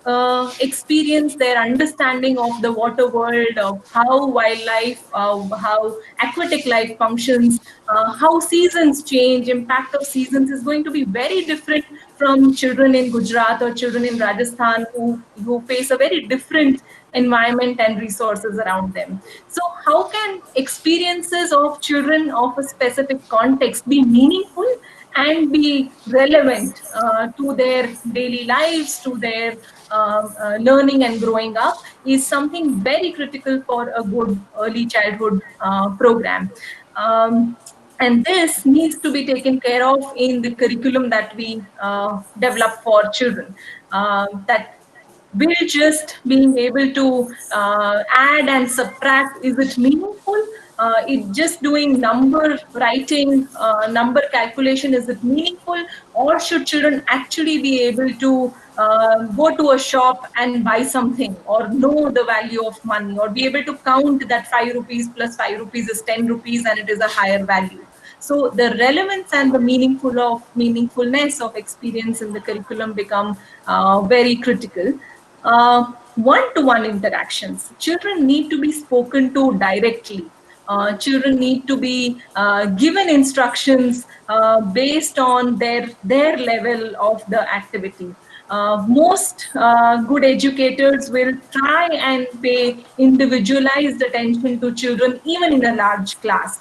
experience, their understanding of the water world, of how wildlife, how aquatic life functions, how seasons change, impact of seasons is going to be very different from children in Gujarat or children in Rajasthan who face a very different environment and resources around them. So how can experiences of children of a specific context be meaningful and be relevant to their daily lives, to their learning and growing up, is something very critical for a good early childhood program. And this needs to be taken care of in the curriculum that we develop for children. That will just being able to add and subtract, is it meaningful? It just doing number writing, number calculation, is it meaningful? Or should children actually be able to go to a shop and buy something, or know the value of money, or be able to count that 5 rupees plus 5 rupees is 10 rupees and it is a higher value? So the relevance and the meaningfulness of experience in the curriculum become very critical. One-to-one interactions. Children need to be spoken to directly. Children need to be given instructions based on their level of the activity. Most good educators will try and pay individualized attention to children even in a large class.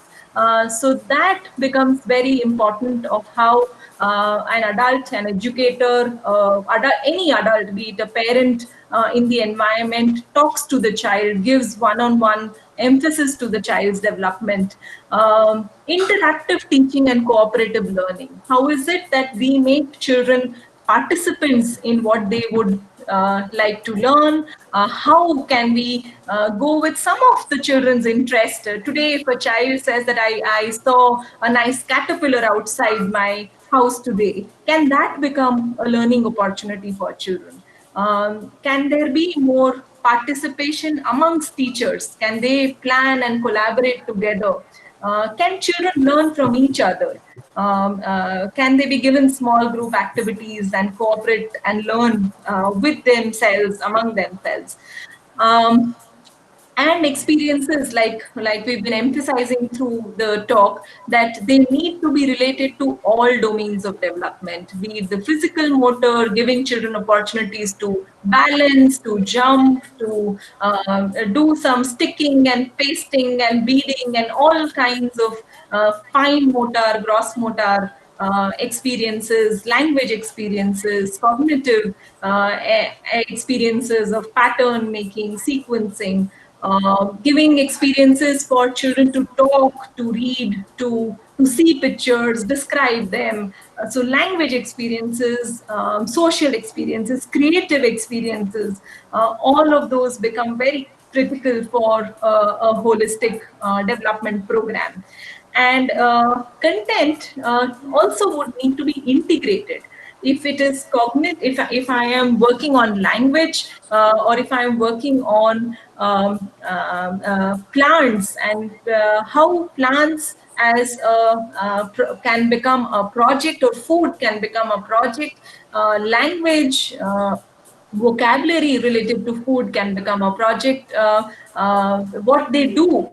So that becomes very important of how an adult, an educator, any adult, be it a parent in the environment, talks to the child, gives one-on-one emphasis to the child's development. Interactive teaching and cooperative learning. How is it that we make children participants in what they would like to learn? How can we go with some of the children's interest? Today, if a child says that I saw a nice caterpillar outside my house today, can that become a learning opportunity for children? Can there be more participation amongst teachers? Can they plan and collaborate together? Can children learn from each other? Can they be given small group activities and cooperate and learn with themselves, among themselves? And experiences like we've been emphasizing through the talk, that they need to be related to all domains of development, be it the physical, motor, giving children opportunities to balance, to jump, to do some sticking and pasting and beading and all kinds of fine motor, gross motor experiences, language experiences, cognitive experiences of pattern making, sequencing, giving experiences for children to talk, to read, to see pictures, describe them. So language experiences, social experiences, creative experiences, all of those become very critical for a holistic development program. And content also would need to be integrated. If it is cognitive, if I am working on language, or if I am working on plants, and how plants as can become a project, or food can become a project, language, vocabulary related to food can become a project. What they do,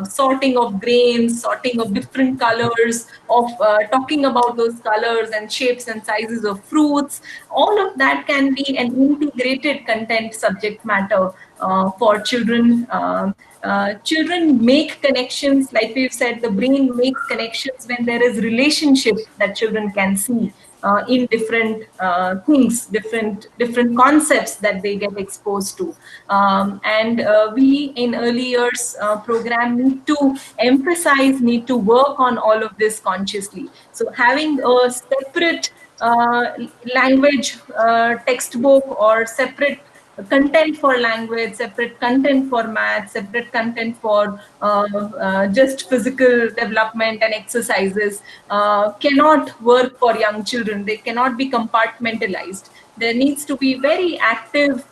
sorting of grains, sorting of different colors, of talking about those colors and shapes and sizes of fruits, all of that can be an integrated content subject matter for children. Children make connections, like we've said, the brain makes connections when there is relationship that children can see in different things, different concepts that they get exposed to. And we in early years program need to emphasize, need to work on all of this consciously. So having a separate language textbook, or separate content for language, separate content for math, separate content for just physical development and exercises cannot work for young children. They cannot be compartmentalized. There needs to be very active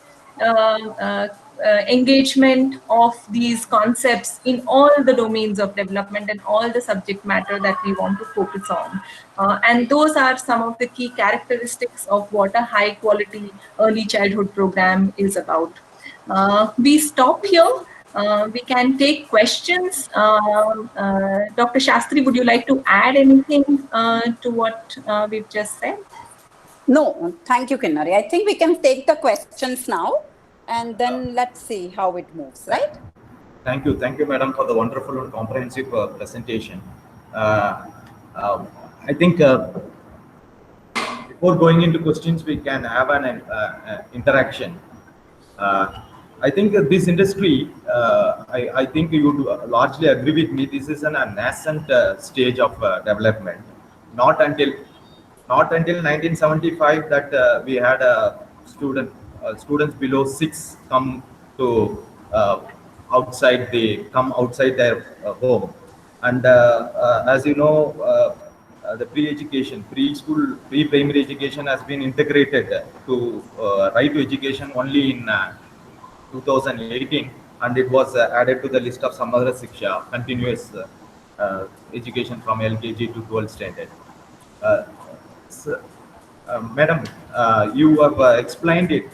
engagement of these concepts in all the domains of development and all the subject matter that we want to focus on. And those are some of the key characteristics of what a high quality early childhood program is about. We stop here. We can take questions. Dr. Shastri, would you like to add anything to what we've just said? No, thank you, Kinnari. I think we can take the questions now and then let's see how it moves, right? Thank you, madam, for the wonderful and comprehensive presentation. I think before going into questions, we can have an interaction. I think this industry, I think you would largely agree with me. This is an nascent stage of development. Not until 1975 that we had students below 6 come to come outside their home, and as you know, the preschool, pre-primary education has been integrated to right to education only in 2018, and it was added to the list of Samagara Shiksha, continuous education from LKG to 12th standard. So, Madam, you have explained it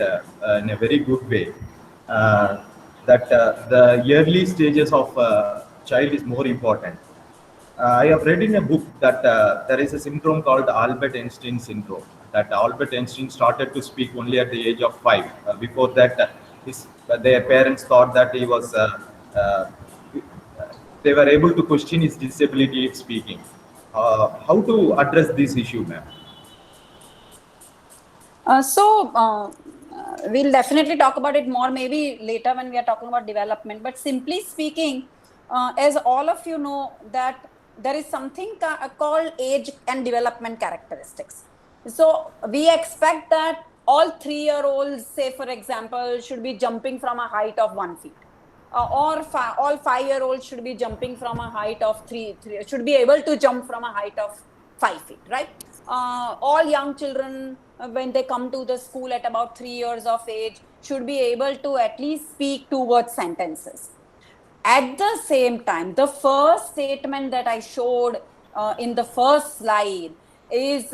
in a very good way, that the early stages of child is more important. I have read in a book that there is a syndrome called Albert Einstein syndrome, that Albert Einstein started to speak only at the age of 5. Before that, their parents thought that he was, they were able to question his disability of speaking. How to address this issue, ma'am? We'll definitely talk about it more maybe later when we are talking about development. But simply speaking, as all of you know, that there is something called age and development characteristics. So we expect that all 3-year-olds, say for example, should be jumping from a height of 1 feet. All 5-year-olds should be jumping from a height of should be able to jump from a height of 5 feet, right? All young children, when they come to the school at about 3 years of age, should be able to at least speak 2 word sentences. At the same time, the first statement that I showed in the first slide is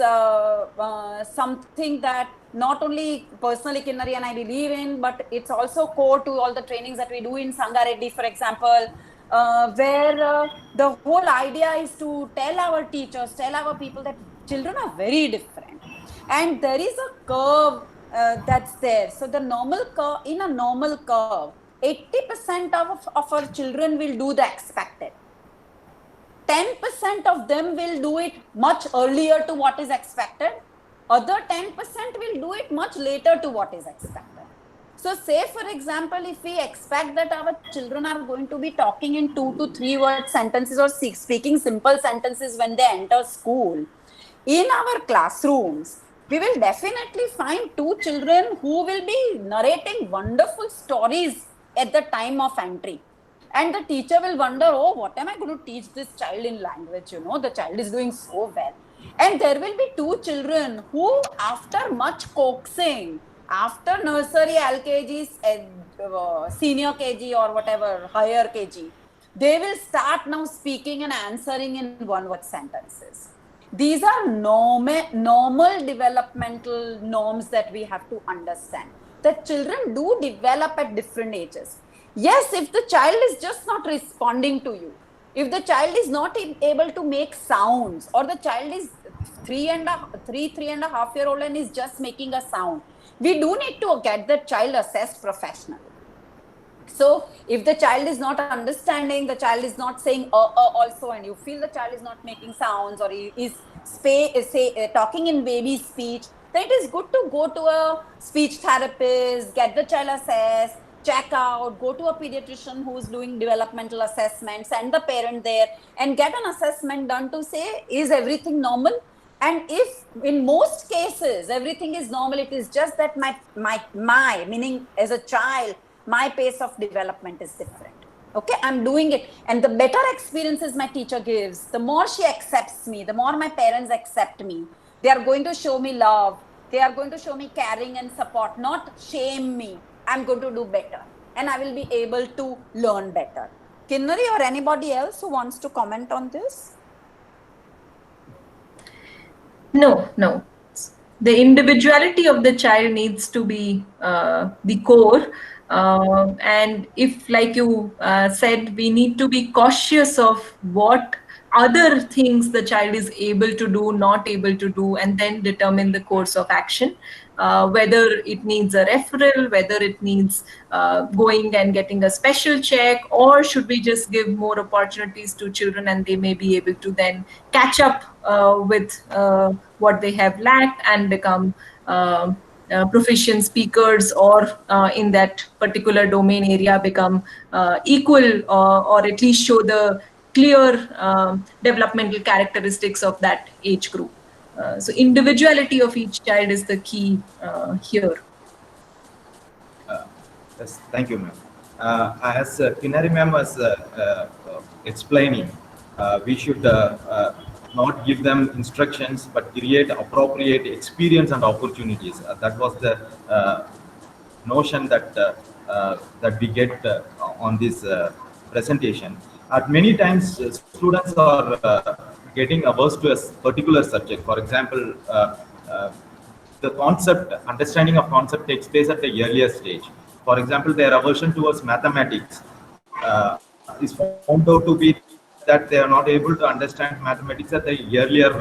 something that not only personally Kinnari and I believe in, but it's also core to all the trainings that we do in Sangareddy, for example, where the whole idea is to tell our teachers, tell our people that children are very different. And there is a curve that's there. So the normal curve, in a normal curve, 80% of our children will do the expected. 10% of them will do it much earlier to what is expected. Other 10% will do it much later to what is expected. So say, for example, if we expect that our children are going to be talking in 2 to 3 word sentences or speaking simple sentences when they enter school, in our classrooms, we will definitely find 2 children who will be narrating wonderful stories at the time of entry. And the teacher will wonder, oh, what am I going to teach this child in language? You know, the child is doing so well. And there will be 2 children who, after much coaxing, after nursery, LKG, senior KG or whatever, higher KG, they will start now speaking and answering in 1 word sentences. These are normal developmental norms that we have to understand. That children do develop at different ages. Yes, if the child is just not responding to you, if the child is not able to make sounds, or the child is 3.5-year-old and is just making a sound, we do need to get the child assessed professionally. So if the child is not understanding, the child is not saying also, and you feel the child is not making sounds, or he is talking in baby speech, then it is good to go to a speech therapist, get the child assessed, check out, go to a pediatrician who is doing developmental assessment, send the parent there and get an assessment done to say, is everything normal? And if in most cases everything is normal, it is just that my meaning as a child, my pace of development is different. Okay, I'm doing it. And the better experiences my teacher gives, the more she accepts me, the more my parents accept me. They are going to show me love. They are going to show me caring and support, not shame me. I'm going to do better and I will be able to learn better. Kinnari or anybody else who wants to comment on this? No. The individuality of the child needs to be the core. And if, like you said, we need to be cautious of what other things the child is able to do, not able to do, and then determine the course of action, whether it needs a referral, whether it needs going and getting a special check, or should we just give more opportunities to children and they may be able to then catch up with what they have lacked and become proficient speakers, or in that particular domain area become equal, or at least show the clear developmental characteristics of that age group. So individuality of each child is the key here. Yes, thank you, ma'am. As Kinari ma'am was explaining, we should not give them instructions, but create appropriate experience and opportunities. That was the notion that that we get on this presentation. At many times, students are getting averse to a particular subject. For example, the concept, understanding of concept takes place at the earlier stage. For example, their aversion towards mathematics is found out to be that they are not able to understand mathematics at the earlier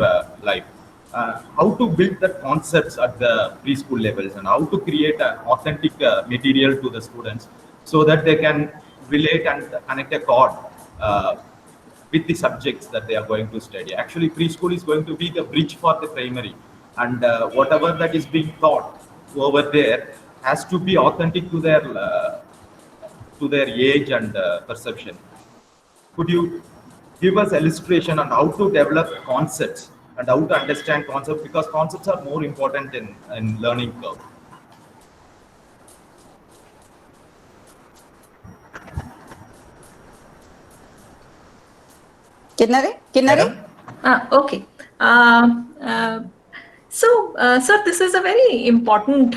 life. How to build the concepts at the preschool levels, and how to create an authentic material to the students so that they can relate and connect a chord with the subjects that they are going to study. Actually, preschool is going to be the bridge for the primary, and whatever that is being taught over there has to be authentic to their age and perception. Could you give us illustration on how to develop concepts and how to understand concepts, because concepts are more important in learning curve? Kinnari? Okay. So, sir, this is a very important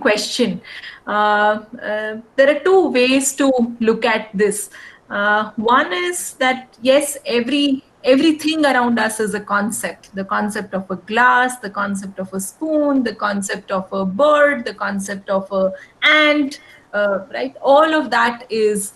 question. There are two ways to look at this. One is that, yes, everything around us is a concept. The concept of a glass, the concept of a spoon, the concept of a bird, the concept of an ant, right? All of that is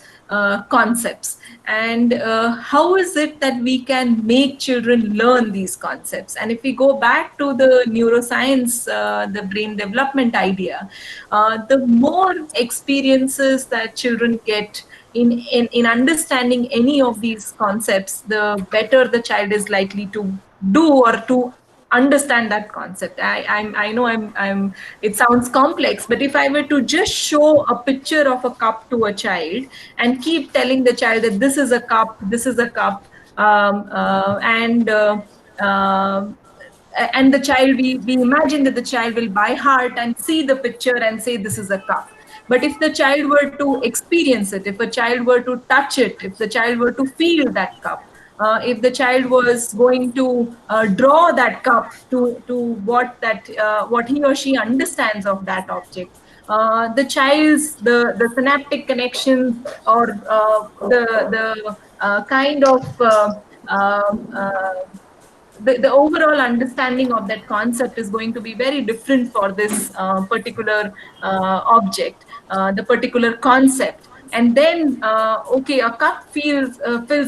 concepts. And how is it that we can make children learn these concepts? And if we go back to the neuroscience, the brain development idea, the more experiences that children get in understanding any of these concepts, the better the child is likely to do or to understand that concept. I know it sounds complex, but if I were to just show a picture of a cup to a child and keep telling the child that this is a cup, and the child, we imagine that the child will by heart and see the picture and say this is a cup. But if the child were to experience it, if a child were to touch it, if the child were to feel that cup, if the child was going to draw that cup to what he or she understands of that object, the child's the synaptic connections, or the kind of the overall understanding of that concept is going to be very different for this particular object, the particular concept. And then, okay, a cup fills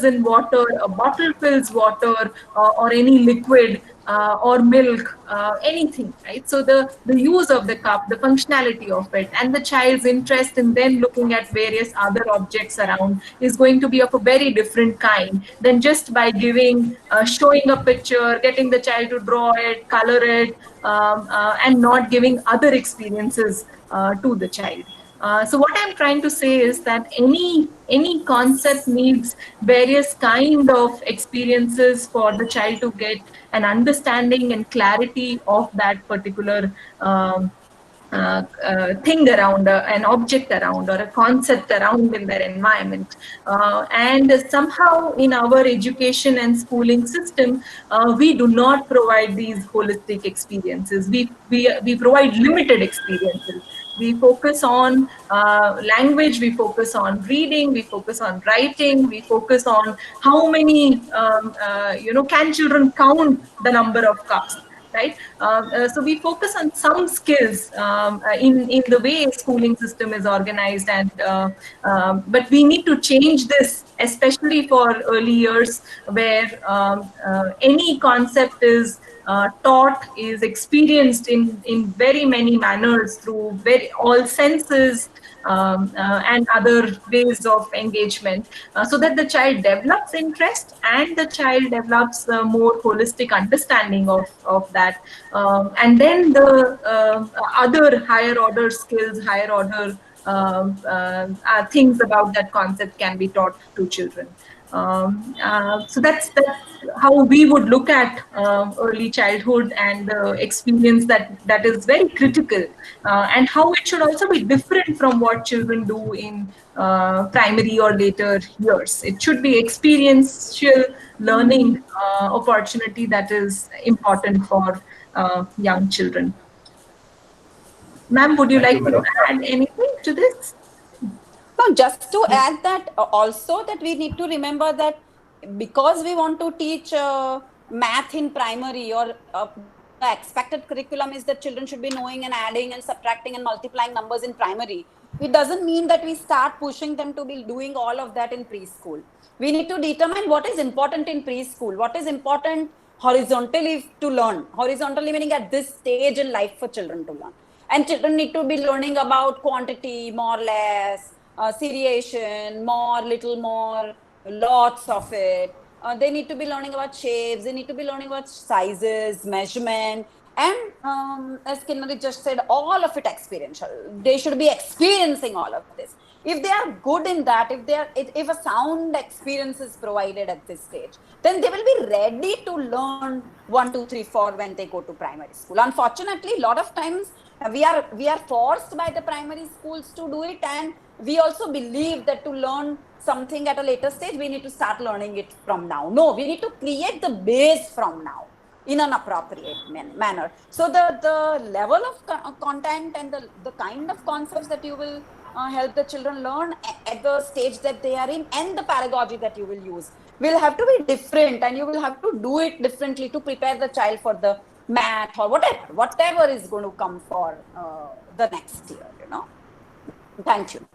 in water, a bottle fills water, or any liquid, or milk, anything, right? So the use of the cup, the functionality of it, and the child's interest in then looking at various other objects around is going to be of a very different kind than just by giving, showing a picture, getting the child to draw it, color it, and not giving other experiences to the child. So what I'm trying to say is that any concept needs various kind of experiences for the child to get an understanding and clarity of that particular thing around, an object around, or a concept around in their environment. And somehow in our education and schooling system, we do not provide these holistic experiences. We provide limited experiences. We focus on language, we focus on reading, we focus on writing, we focus on how many, can children count the number of cups, right? So we focus on some skills in the way schooling system is organized, and but we need to change this, especially for early years, where any concept is taught, is experienced in very many manners through all senses, and other ways of engagement, so that the child develops interest and the child develops a more holistic understanding of that. And then the other higher order skills, higher order things about that concept can be taught to children. So that's how we would look at early childhood and the experience that is very critical, and how it should also be different from what children do in primary or later years. It should be experiential learning opportunity that is important for young children. Ma'am, would you Thank like you, to madam. add anything to this? No, just to add that also that we need to remember that because we want to teach math in primary, or the expected curriculum is that children should be knowing and adding and subtracting and multiplying numbers in primary. It doesn't mean that we start pushing them to be doing all of that in preschool. We need to determine what is important in preschool, what is important horizontally to learn. Horizontally meaning at this stage in life for children to learn. And children need to be learning about quantity, more or less, seriation, more, little more, lots of it. They need to be learning about shapes. They need to be learning about sizes, measurement, and as Kinnari just said, all of it experiential. They should be experiencing all of this. If they are good in that, if a sound experience is provided at this stage, then they will be ready to learn 1, 2, 3, 4 when they go to primary school. Unfortunately, a lot of times we are forced by the primary schools to do it, and we also believe that to learn something at a later stage, we need to start learning it from now. No, we need to create the base from now in an appropriate manner. So the level of content and the kind of concepts that you will help the children learn at the stage that they are in, and the pedagogy that you will use will have to be different, and you will have to do it differently to prepare the child for the math or whatever is going to come for the next year, Thank you.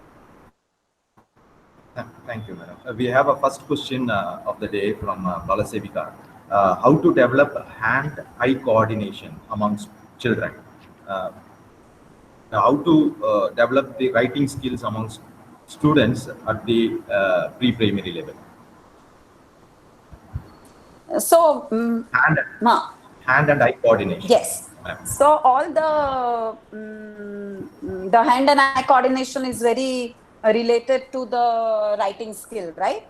Thank you, madam. We have a first question of the day from Balasevika. How to develop hand-eye coordination amongst children? How to develop the writing skills amongst students at the pre-primary level? So, hand and eye coordination. Yes. So all the hand and eye coordination is very related to the writing skill, right?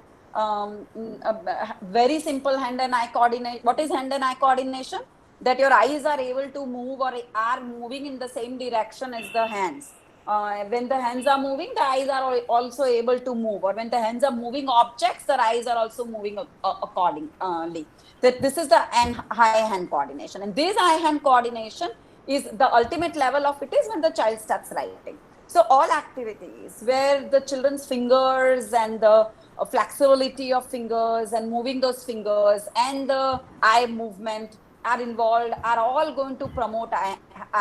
Very simple hand and eye coordination. What is hand and eye coordination? That your eyes are able to move or are moving in the same direction as the hands. When the hands are moving, the eyes are also able to move, or when the hands are moving objects, the eyes are also moving accordingly. That this is the eye hand coordination, and this eye hand coordination is the ultimate level of it is when the child starts writing. So all activities where the children's fingers and the flexibility of fingers and moving those fingers and the eye movement are involved are all going to promote eye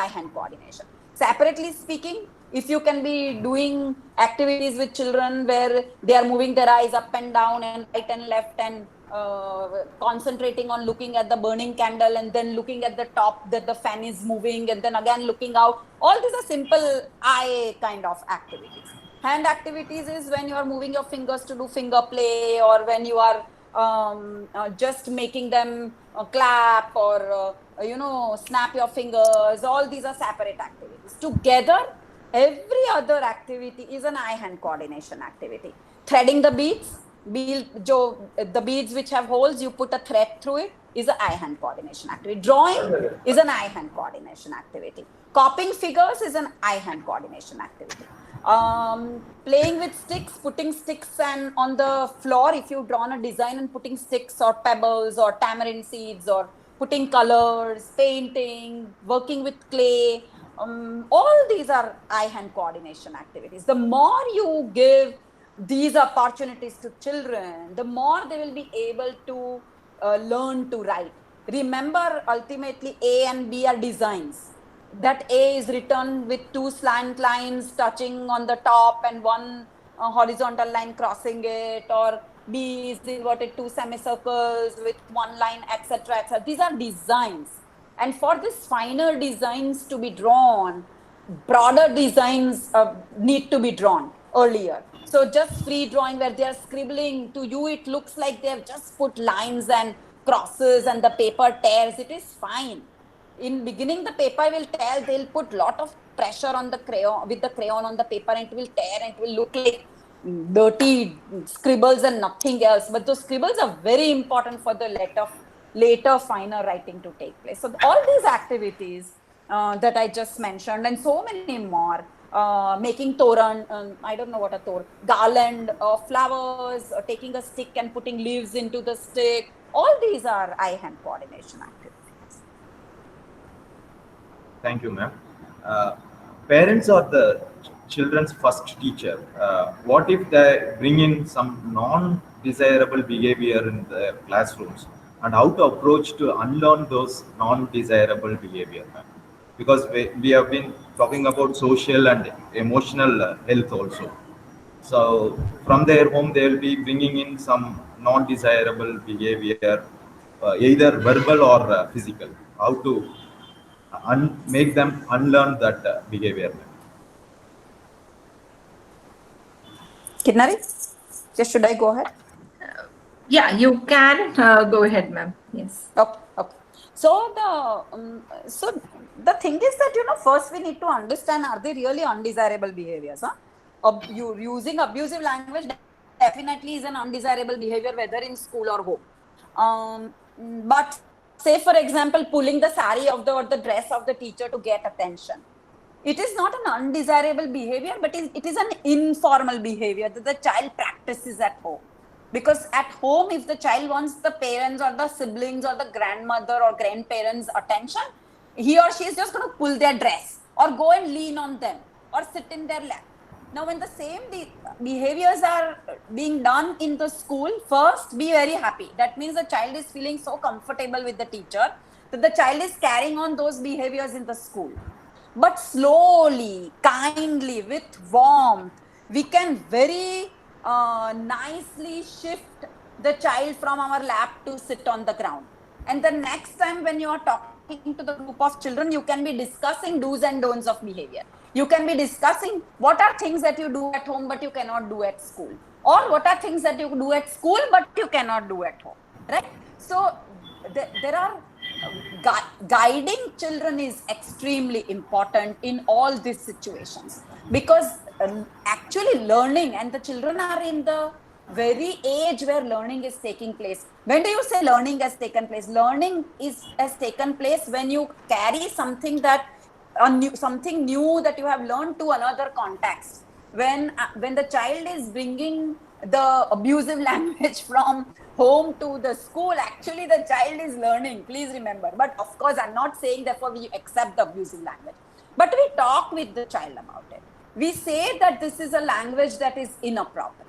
hand coordination. Separately speaking, if you can be doing activities with children where they are moving their eyes up and down and right and left and concentrating on looking at the burning candle and then looking at the top that the fan is moving and then again looking out, all these are simple eye kind of activities. Hand activities is when you are moving your fingers to do finger play, or when you are just making them clap or snap your fingers. All these are separate activities. Together, every other activity is an eye hand coordination activity. Threading the beads, the beads which have holes, you put a thread through it, is an eye hand coordination activity. Drawing is an eye hand coordination activity. Copying figures is an eye hand coordination activity. Playing with sticks, putting sticks and on the floor, if you've drawn a design and putting sticks or pebbles or tamarind seeds or putting colors, painting, working with clay, all these are eye hand coordination activities. The more you give these opportunities to children, the more they will be able to learn to write. remember ultimately A and B are designs. That A is written with two slant lines touching on the top and one horizontal line crossing it, or B is inverted two semicircles with one line, etc., etc. These are designs. And for these finer designs to be drawn, broader designs need to be drawn earlier. So just free drawing where they are scribbling, to you it looks like they have just put lines and crosses and the paper tears. It is fine. In beginning, the paper will tear, they'll put lot of pressure on the crayon, with the crayon on the paper, and it will tear and it will look like dirty scribbles and nothing else. But those scribbles are very important for the later finer writing to take place. So all these activities that I just mentioned and so many more, making toran, I don't know what a toran, garland of flowers, taking a stick and putting leaves into the stick. All these are eye-hand coordination activities. Thank you, ma'am. Parents are the children's first teacher. What if they bring in some non-desirable behavior in the classrooms, and how to approach to unlearn those non-desirable behavior, ma'am? Because we have been talking about social and emotional health also. So from their home, they will be bringing in some non-desirable behavior, either verbal or physical. How to make them unlearn that behavior. Kinnari, just should I go ahead? Yeah, you can go ahead, ma'am. Yes. Okay. So the thing is that, first we need to understand, are they really undesirable behaviors? You using abusive language definitely is an undesirable behavior, whether in school or home. But say, for example, pulling the sari or the dress of the teacher to get attention. It is not an undesirable behavior, but it is an informal behavior that the child practices at home. Because at home, if the child wants the parents or the siblings or the grandmother or grandparents' attention, he or she is just going to pull their dress or go and lean on them or sit in their lap. Now, when the same behaviors are being done in the school, first be very happy. That means the child is feeling so comfortable with the teacher that the child is carrying on those behaviors in the school. But slowly, kindly, with warmth, we can very nicely shift the child from our lap to sit on the ground. And the next time when you are talking to the group of children, you can be discussing do's and don'ts of behavior. You can be discussing what are things that you do at home but you cannot do at school, or what are things that you do at school but you cannot do at home, right? So there are guiding children is extremely important in all these situations, because actually learning, and the children are in the very age where learning is taking place. When do you say learning has taken place? Learning has taken place when you carry something something new that you have learned to another context. When the child is bringing the abusive language from home to the school, actually the child is learning, please remember. But of course, I'm not saying therefore we accept the abusive language, but we talk with the child about it. We say that this is a language that is inappropriate.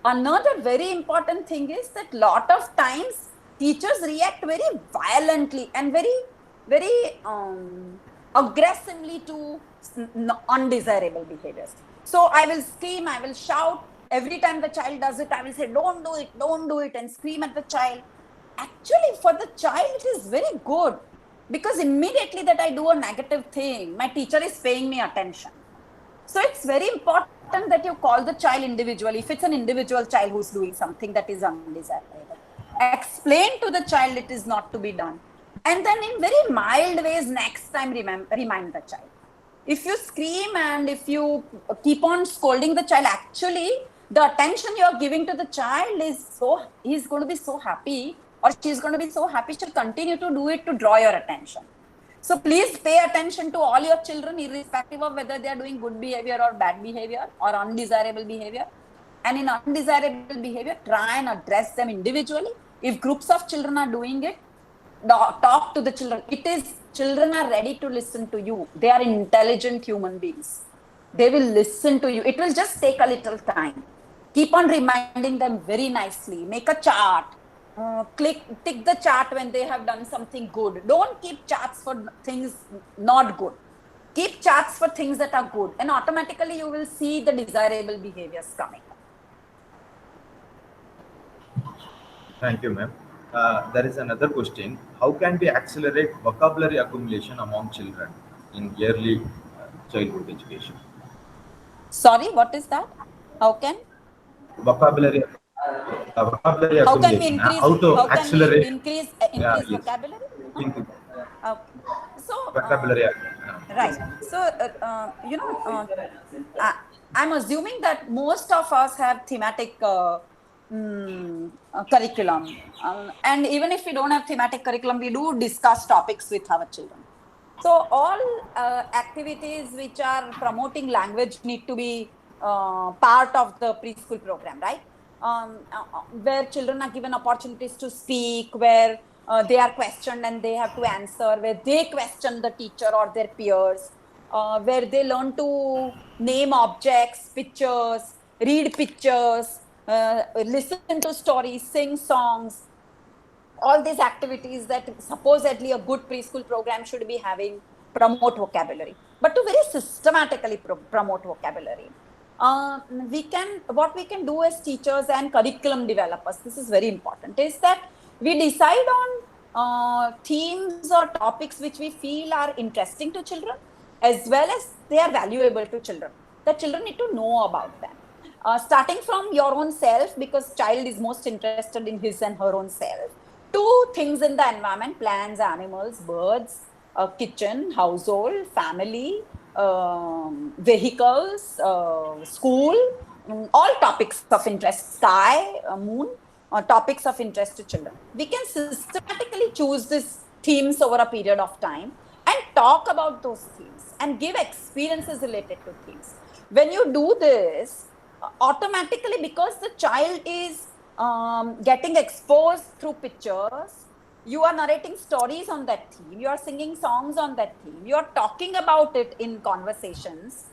Another very important thing is that lot of times teachers react very violently and very aggressively to undesirable behaviors. So I will scream, I will shout. Every time the child does it, I will say, don't do it, and scream at the child. Actually, for the child, it is very good, because immediately that I do a negative thing, my teacher is paying me attention. So it's very important that you call the child individually. If it's an individual child who's doing something that is undesirable, explain to the child it is not to be done. And then in very mild ways, next time remind the child. If you scream and if you keep on scolding the child, actually the attention you are giving to the child he's going to be so happy, or she's going to be so happy, she'll continue to do it to draw your attention. So please pay attention to all your children, irrespective of whether they are doing good behavior or bad behavior or undesirable behavior. And in undesirable behavior, try and address them individually. If groups of children are doing it, talk to the children. Children are ready to listen to you. They are intelligent human beings. They will listen to you. It will just take a little time. Keep on reminding them very nicely. Make a chart. tick the chart when they have done something good. Don't keep charts for things not good. Keep charts for things that are good, and automatically you will see the desirable behaviors coming. Thank you, ma'am. There is another question. How can we accelerate vocabulary accumulation among children in early childhood education? Sorry, what is that? How can? Vocabulary, vocabulary How can we accumulation. increase? How to How can accelerate? we increase Yes. vocabulary? Think- Okay. So vocabulary. right. So I'm assuming that most of us have thematic curriculum, and even if we don't have thematic curriculum, we do discuss topics with our children. So all activities which are promoting language need to be part of the preschool program, right? Where children are given opportunities to speak, where they are questioned and they have to answer, where they question the teacher or their peers, where they learn to name objects, pictures, read pictures, listen to stories, sing songs. All these activities that supposedly a good preschool program should be having promote vocabulary, but to very systematically promote vocabulary. What we can do as teachers and curriculum developers, this is very important, is that we decide on themes or topics which we feel are interesting to children, as well as they are valuable to children. The children need to know about them. Starting from your own self, because child is most interested in his and her own self, to things in the environment, plants, animals, birds, kitchen, household, family, vehicles, school, all topics of interest, sky, moon, topics of interest to children. We can systematically choose these themes over a period of time and talk about those themes and give experiences related to themes. When you do this, automatically, because the child is getting exposed through pictures, you are narrating stories on that theme, you are singing songs on that theme, you are talking about it in conversations,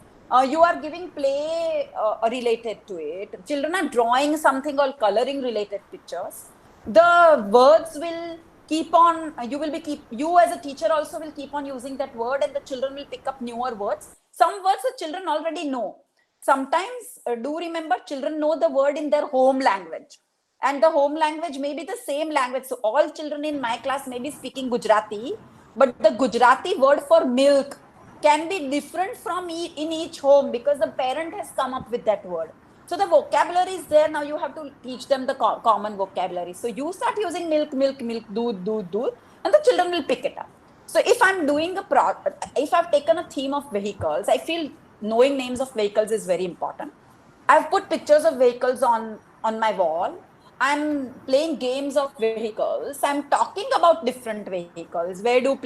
you are giving play related to it, children are drawing something or coloring related pictures. The words will keep on, you as a teacher also will keep on using that word, and the children will pick up newer words. Some words the children already know. Sometimes, do remember, children know the word in their home language, and the home language may be the same language. So all children in my class may be speaking Gujarati, but the Gujarati word for milk can be different from in each home, because the parent has come up with that word. So the vocabulary is there. Now you have to teach them the common vocabulary. So you start using milk, milk, milk, doodh, doodh, doodh, and the children will pick it up. So if I'm doing if I've taken a theme of vehicles, I feel knowing names of vehicles is very important. I've put pictures of vehicles on my wall. I'm playing games of vehicles. I'm talking about different vehicles. Where do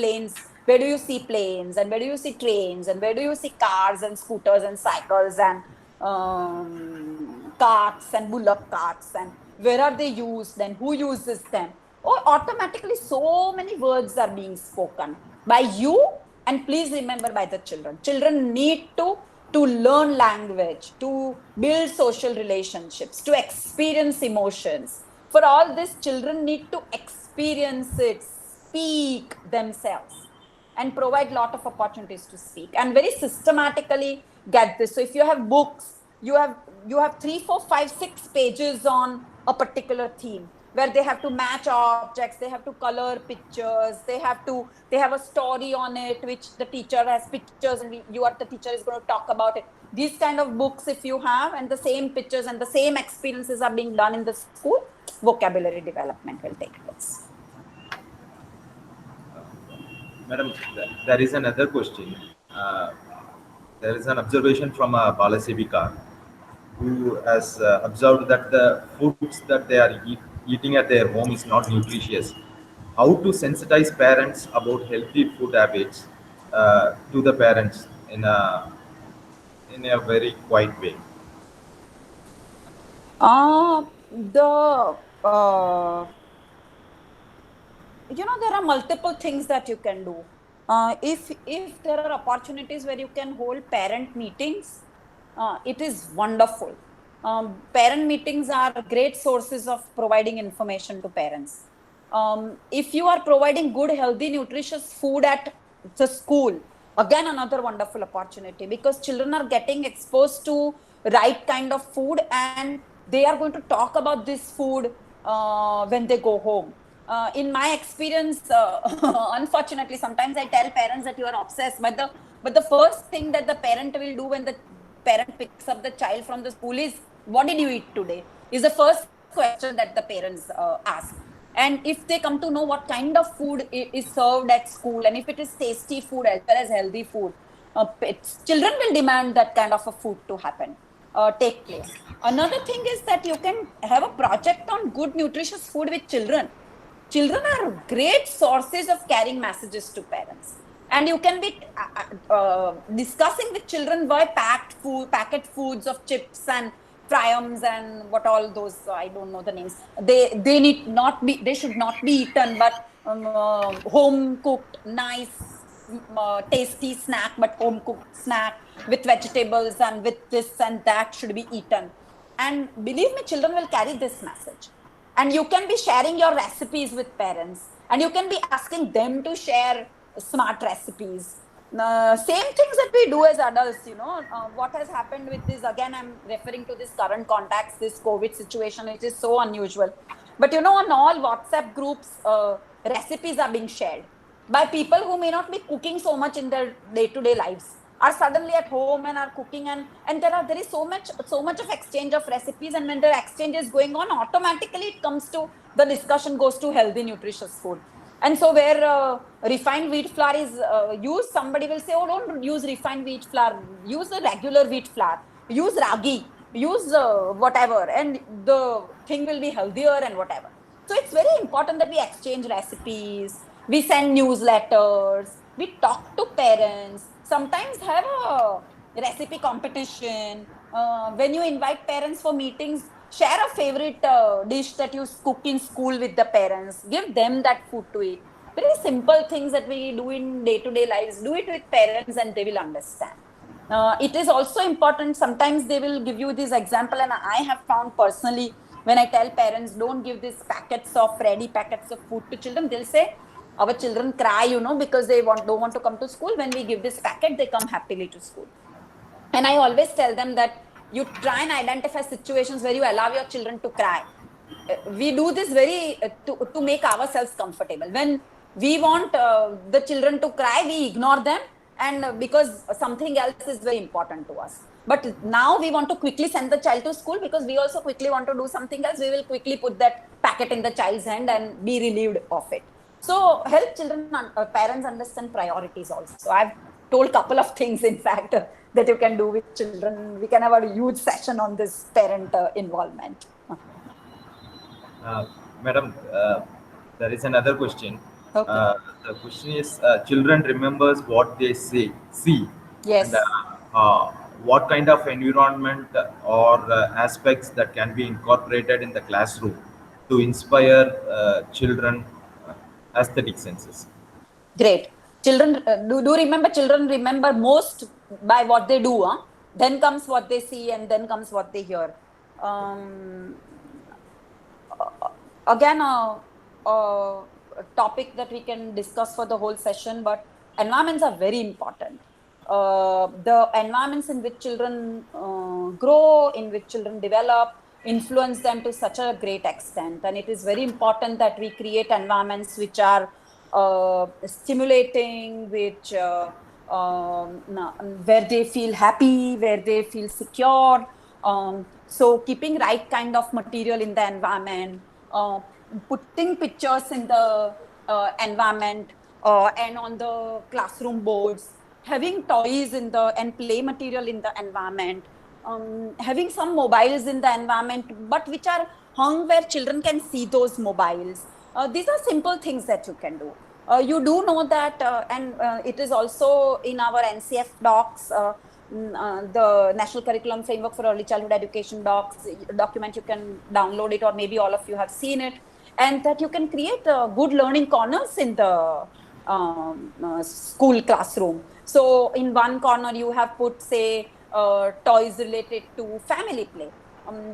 you see planes, and where do you see trains, and where do you see cars and scooters and cycles and carts and bullock carts, and where are they used and who uses them? Or automatically so many words are being spoken by you, and please remember, by the children. Children need to learn language, to build social relationships, to experience emotions. For all this, children need to experience it, speak themselves, and provide lot of opportunities to speak, and very systematically get this. So if you have books, you have 3, 4, 5, 6 pages on a particular theme, where they have to match objects, they have to color pictures, they have a story on it, which the teacher has pictures, and the teacher is going to talk about it. These kind of books, if you have, and the same pictures and the same experiences are being done in the school, vocabulary development will take place. Madam, there is another question. There is an observation from a Balasevika, who has observed that the foods that they are eating at their home is not nutritious. How to sensitize parents about healthy food habits to the parents in a very quiet way? There are multiple things that you can do. If there are opportunities where you can hold parent meetings, it is wonderful. Parent meetings are great sources of providing information to parents. If you are providing good, healthy, nutritious food at the school, again another wonderful opportunity, because children are getting exposed to right kind of food, and they are going to talk about this food when they go home. In my experience, unfortunately, sometimes I tell parents that you are obsessed, but the first thing that the parent will do when the parent picks up the child from the school is, what did you eat today? Is the first question that the parents ask. And if they come to know what kind of food is served at school, and if it is tasty food as well as healthy food, children will demand that kind of a food to happen, take place. Another thing is that you can have a project on good nutritious food with children. Children are great sources of carrying messages to parents. And you can be discussing with children why packet foods of chips and Triumphs and what all those, I don't know the names. They should not be eaten, but home cooked, nice, tasty snack, but home cooked snack with vegetables and with this and that should be eaten. And believe me, children will carry this message. And you can be sharing your recipes with parents, and you can be asking them to share smart recipes. Same things that we do as adults, what has happened with this, again, I'm referring to this current context, this COVID situation, it is so unusual. But on all WhatsApp groups, recipes are being shared by people who may not be cooking so much in their day-to-day lives, are suddenly at home and are cooking, and there is so much of exchange of recipes, and when the exchange is going on, automatically the discussion goes to healthy, nutritious food. And so where refined wheat flour is used, somebody will say, oh, don't use refined wheat flour, use the regular wheat flour, use ragi, use whatever, and the thing will be healthier and whatever. So it's very important that we exchange recipes, we send newsletters, we talk to parents, sometimes have a recipe competition. When you invite parents for meetings, share a favorite dish that you cook in school with the parents. Give them that food to eat. Very simple things that we do in day-to-day lives. Do it with parents and they will understand. It is also important. Sometimes they will give you this example, and I have found personally, when I tell parents, don't give these ready packets of food to children, they'll say, our children cry, because they don't want to come to school. When we give this packet, they come happily to school. And I always tell them that you try and identify situations where you allow your children to cry. We do this to make ourselves comfortable. When we want the children to cry, we ignore them, and because something else is very important to us. But now we want to quickly send the child to school because we also quickly want to do something else. We will quickly put that packet in the child's hand and be relieved of it. So help children, parents understand priorities also. I've told a couple of things, in fact, that you can do with children. We can have a huge session on this parent involvement. Madam, there is another question. Okay. The question is, children remembers what they see. Yes. And, what kind of environment or aspects that can be incorporated in the classroom to inspire children aesthetic senses? Great. Children do remember. Children remember most by what they do. Then comes what they see, and then comes what they hear. Again, a topic that we can discuss for the whole session, but environments are very important. The environments in which children grow, in which children develop, influence them to such a great extent. And it is very important that we create environments which are stimulating, which where they feel happy, where they feel secure. So keeping right kind of material in the environment, putting pictures in the environment and on the classroom boards, having toys and play material in the environment, having some mobiles in the environment, but which are hung where children can see those mobiles. These are simple things that you can do. You do know that, and it is also in our NCF docs, the National Curriculum Framework for Early Childhood Education document, you can download it, or maybe all of you have seen it, and that you can create good learning corners in the school classroom. So in one corner, you have put, say, toys related to family play.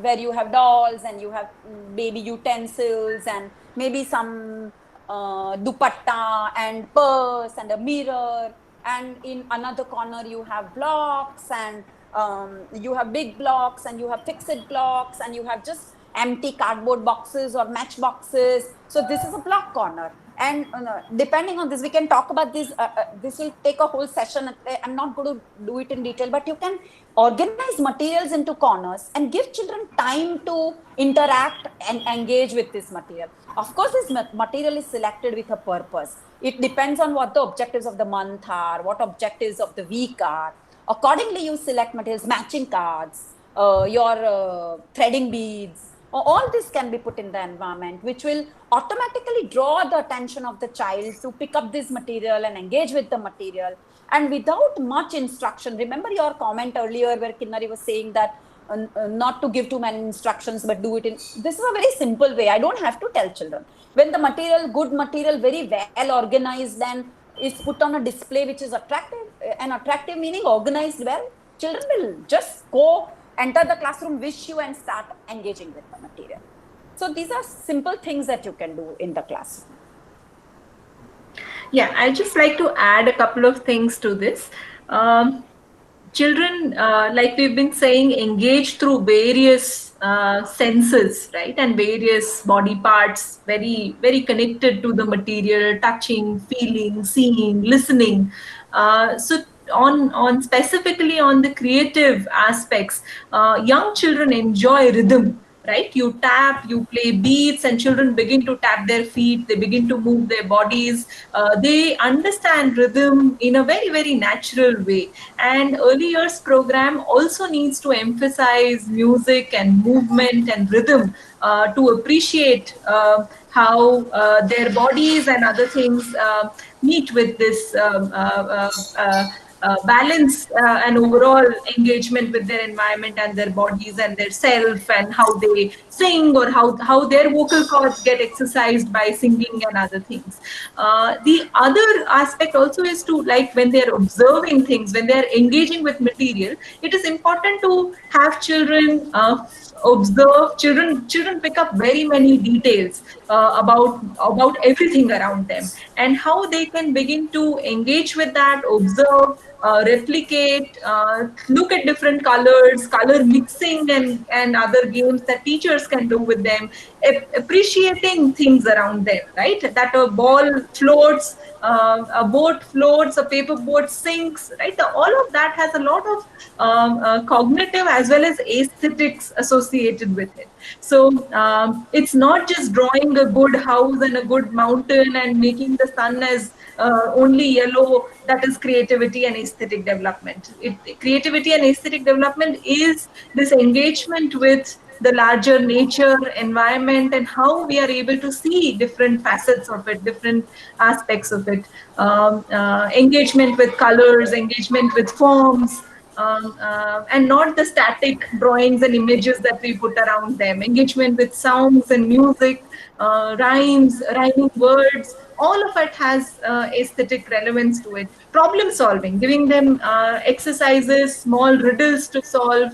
where you have dolls and you have baby utensils and maybe some dupatta and purse and a mirror, and in another corner you have blocks, and you have big blocks and you have fixed blocks and you have just empty cardboard boxes or match boxes. So this is a block corner, and depending on this we can talk about this. This will take a whole session. I'm not going to do it in detail, but you can organize materials into corners and give children time to interact and engage with this material. Of course, this material is selected with a purpose. It depends on what the objectives of the month are, what objectives of the week are. Accordingly, you select materials, matching cards, your threading beads. All this can be put in the environment, which will automatically draw the attention of the child to pick up this material and engage with the material. And without much instruction, remember your comment earlier where Kinnari was saying that not to give too many instructions, but do it in, this is a very simple way. I don't have to tell children. When the material, good material, very well organized and is put on a display which is attractive, and attractive meaning organized well, children will just go, enter the classroom, wish you, and start engaging with the material. So these are simple things that you can do in the classroom. Yeah, I'd just like to add a couple of things to this. Children, like we've been saying, engage through various senses, right? And various body parts, very, very connected to the material, touching, feeling, seeing, listening. So on specifically on the creative aspects, young children enjoy rhythm. Right, you tap, you play beats, and children begin to tap their feet, they begin to move their bodies, they understand rhythm in a very, very natural way. And early years program also needs to emphasize music and movement and rhythm to appreciate how their bodies and other things meet with this balance and overall engagement with their environment and their bodies and their self, and how they sing, or how their vocal cords get exercised by singing and other things. The other aspect also is to, like, when they're observing things, when they're engaging with material, it is important to have children observe. Children pick up very many details about everything around them, and how they can begin to engage with that, observe, replicate, look at different colors, color mixing, and other games that teachers can do with them, appreciating things around them, right? That a ball floats, a boat floats, a paper boat sinks, right? All of that has a lot of cognitive as well as aesthetics associated with it. So it's not just drawing a good house and a good mountain and making the sun as only yellow. That is creativity and aesthetic development. Creativity and aesthetic development is this engagement with the larger nature environment, and how we are able to see different facets of it, different aspects of it. Engagement with colors, engagement with forms, and not the static drawings and images that we put around them. Engagement with sounds and music, rhymes, rhyming words, all of it has aesthetic relevance to it. Problem solving, giving them exercises, small riddles to solve.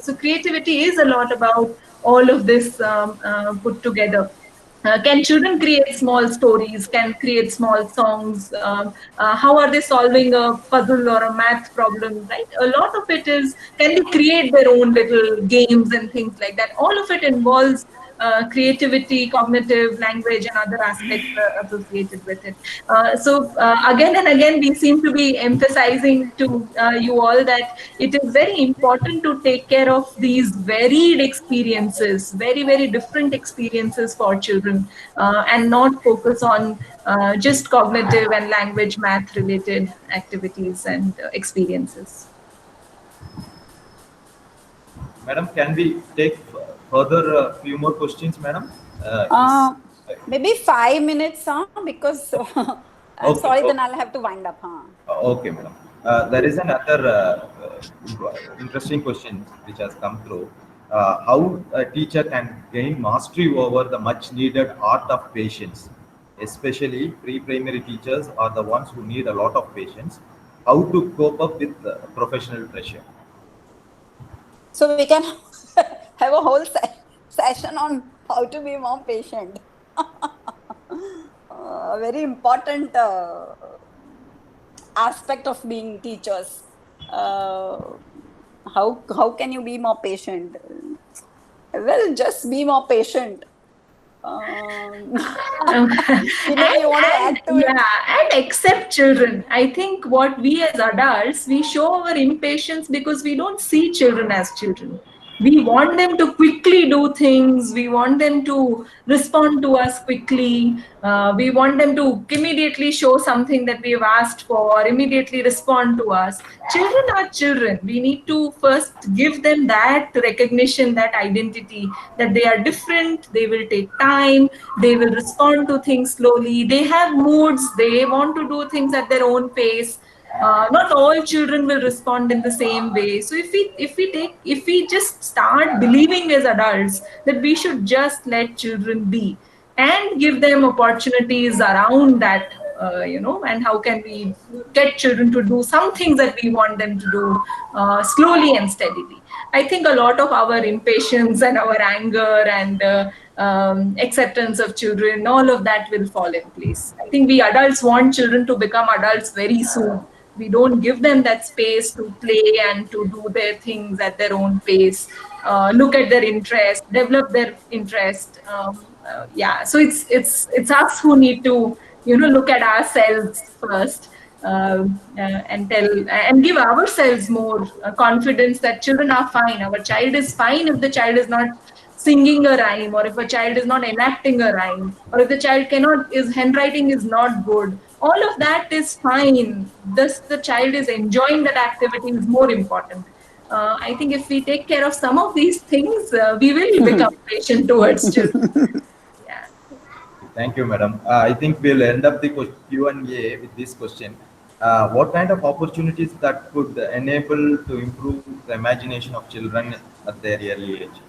So creativity is a lot about all of this put together. Can children create small stories, can create small songs? How are they solving a puzzle or a math problem, right? A lot of it is, can they create their own little games and things like that? All of it involves creativity, cognitive, language, and other aspects associated with it. So again and again, we seem to be emphasizing to you all that it is very important to take care of these varied experiences, very, very different experiences for children, and not focus on just cognitive and language, math related activities and experiences. Madam, can we take further few more questions, madam? Maybe 5 minutes, because I'm Okay, sorry, okay. then I'll have to wind up. Okay, madam. There is another interesting question which has come through. How a teacher can gain mastery over the much needed art of patience, especially pre-primary teachers are the ones who need a lot of patience. How to cope up with professional pressure? So we can have a whole session on how to be more patient. Very important aspect of being teachers. How can you be more patient? Well, just be more patient. You want to add to it? And accept children. I think what we as adults, we show our impatience because we don't see children as children. We want them to quickly do things. We want them to respond to us quickly. We want them to immediately show something that we have asked for, immediately respond to us. Children are children. We need to first give them that recognition, that identity, that they are different, they will take time, they will respond to things slowly, they have moods, they want to do things at their own pace. Not all children will respond in the same way. So if we just start believing as adults that we should just let children be and give them opportunities around that, and how can we get children to do some things that we want them to do slowly and steadily. I think a lot of our impatience and our anger and acceptance of children, all of that will fall in place. I think we adults want children to become adults very soon. We don't give them that space to play and to do their things at their own pace, look at their interest, develop their interest. So it's us who need to look at ourselves first, and give ourselves more confidence that children are fine. Our child is fine if the child is not singing a rhyme, or if a child is not enacting a rhyme, or if the child his handwriting is not good. All of that is fine. Thus, the child is enjoying that activity is more important. I think if we take care of some of these things, we will become patient towards children. Yeah. Thank you, madam. I think we'll end up the Q&A with this question. What kind of opportunities that could enable to improve the imagination of children at their early age?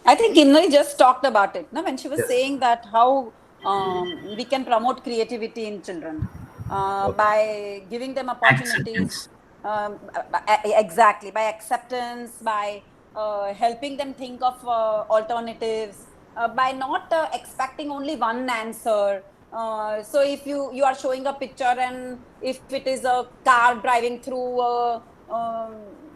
I think Kinley just talked about it, no? When she was saying that how we can promote creativity in children by giving them opportunities. Exactly, by acceptance, by helping them think of alternatives, by not expecting only one answer. So if you are showing a picture, and if it is a car driving through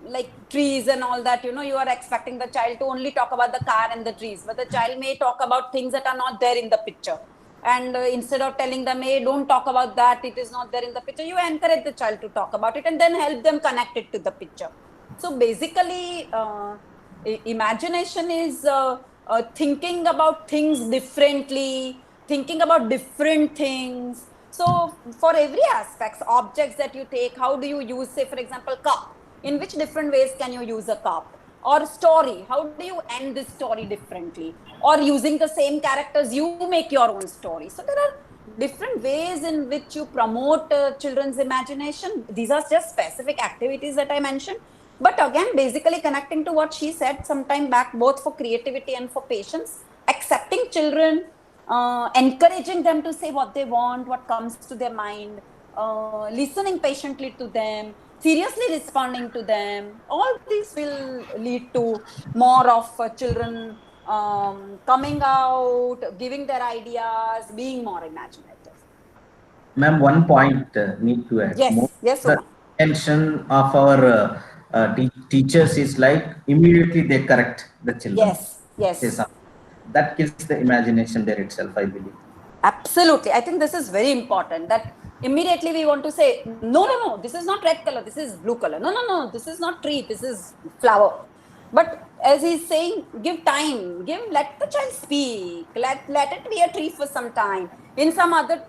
like trees and all that, you are expecting the child to only talk about the car and the trees, but the child may talk about things that are not there in the picture. And instead of telling them, hey, don't talk about that, it is not there in the picture, you encourage the child to talk about it and then help them connect it to the picture. So basically, imagination is thinking about things differently, thinking about different things. So for every aspects, objects that you take, how do you use, say, for example, cup? In which different ways can you use a cup? Or story, how do you end this story differently? Or using the same characters, you make your own story. So there are different ways in which you promote children's imagination. These are just specific activities that I mentioned. But again, basically connecting to what she said some time back, both for creativity and for patience, accepting children, encouraging them to say what they want, what comes to their mind, listening patiently to them, seriously responding to them. All these will lead to more of children coming out, giving their ideas, being more imaginative. Ma'am, one point need to add. Yes. The intention of our teachers is like immediately they correct the children. Yes. That kills the imagination there itself, I believe. Absolutely. I think this is very important, that immediately we want to say, no, this is not red color, this is blue color. No, this is not tree, this is flower. But as he's saying, give time, let the child speak, let it be a tree for some time. In another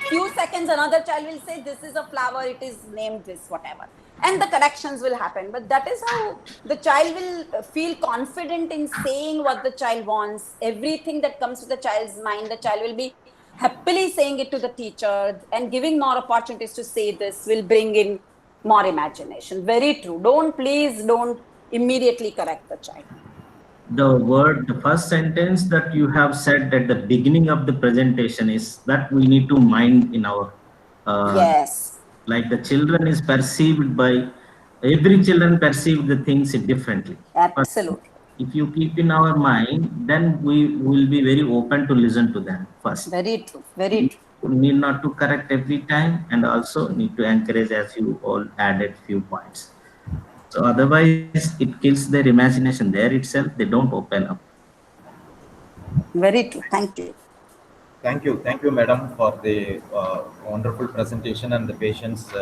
few seconds, another child will say, this is a flower, it is named this, whatever. And the corrections will happen. But that is how the child will feel confident in saying what the child wants. Everything that comes to the child's mind, the child will be happily saying it to the teacher, and giving more opportunities to say this will bring in more imagination. Very true. Don't immediately correct the child. the first sentence that you have said at the beginning of the presentation is that we need to mind in our, Yes. like the children is perceived by, every children perceive the things differently. But Absolutely. if you keep in our mind, then we will be very open to listen to them first. Very true. Very true. Need not to correct every time, and also need to encourage, as you all added few points. So otherwise it kills their imagination there itself, they don't open up. Very true. Thank you. Thank you, madam, for the wonderful presentation and the patience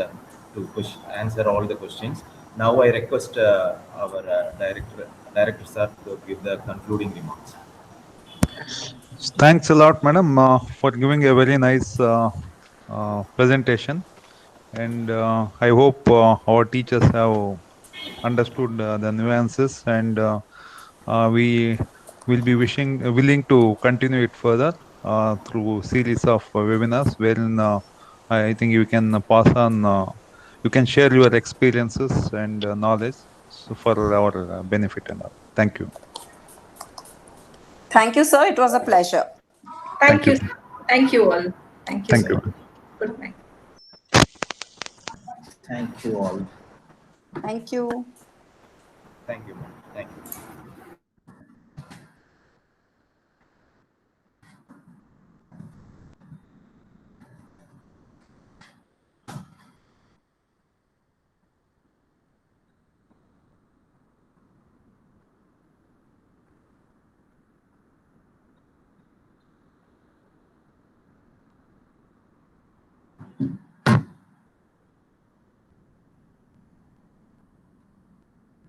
to answer all the questions. Now I request our director sir to give the concluding remarks. Thanks a lot, madam, for giving a very nice presentation. And I hope our teachers have understood the nuances, and we will be willing to continue it further through series of webinars wherein I think you can pass on, you can share your experiences and knowledge for our benefit and all. Thank you. Thank you, sir. It was a pleasure. Thank you. Thank you all. Thank you. Thank so you. much. Good night. Thank you all. Thank you. Thank you, ma'am. Thank you.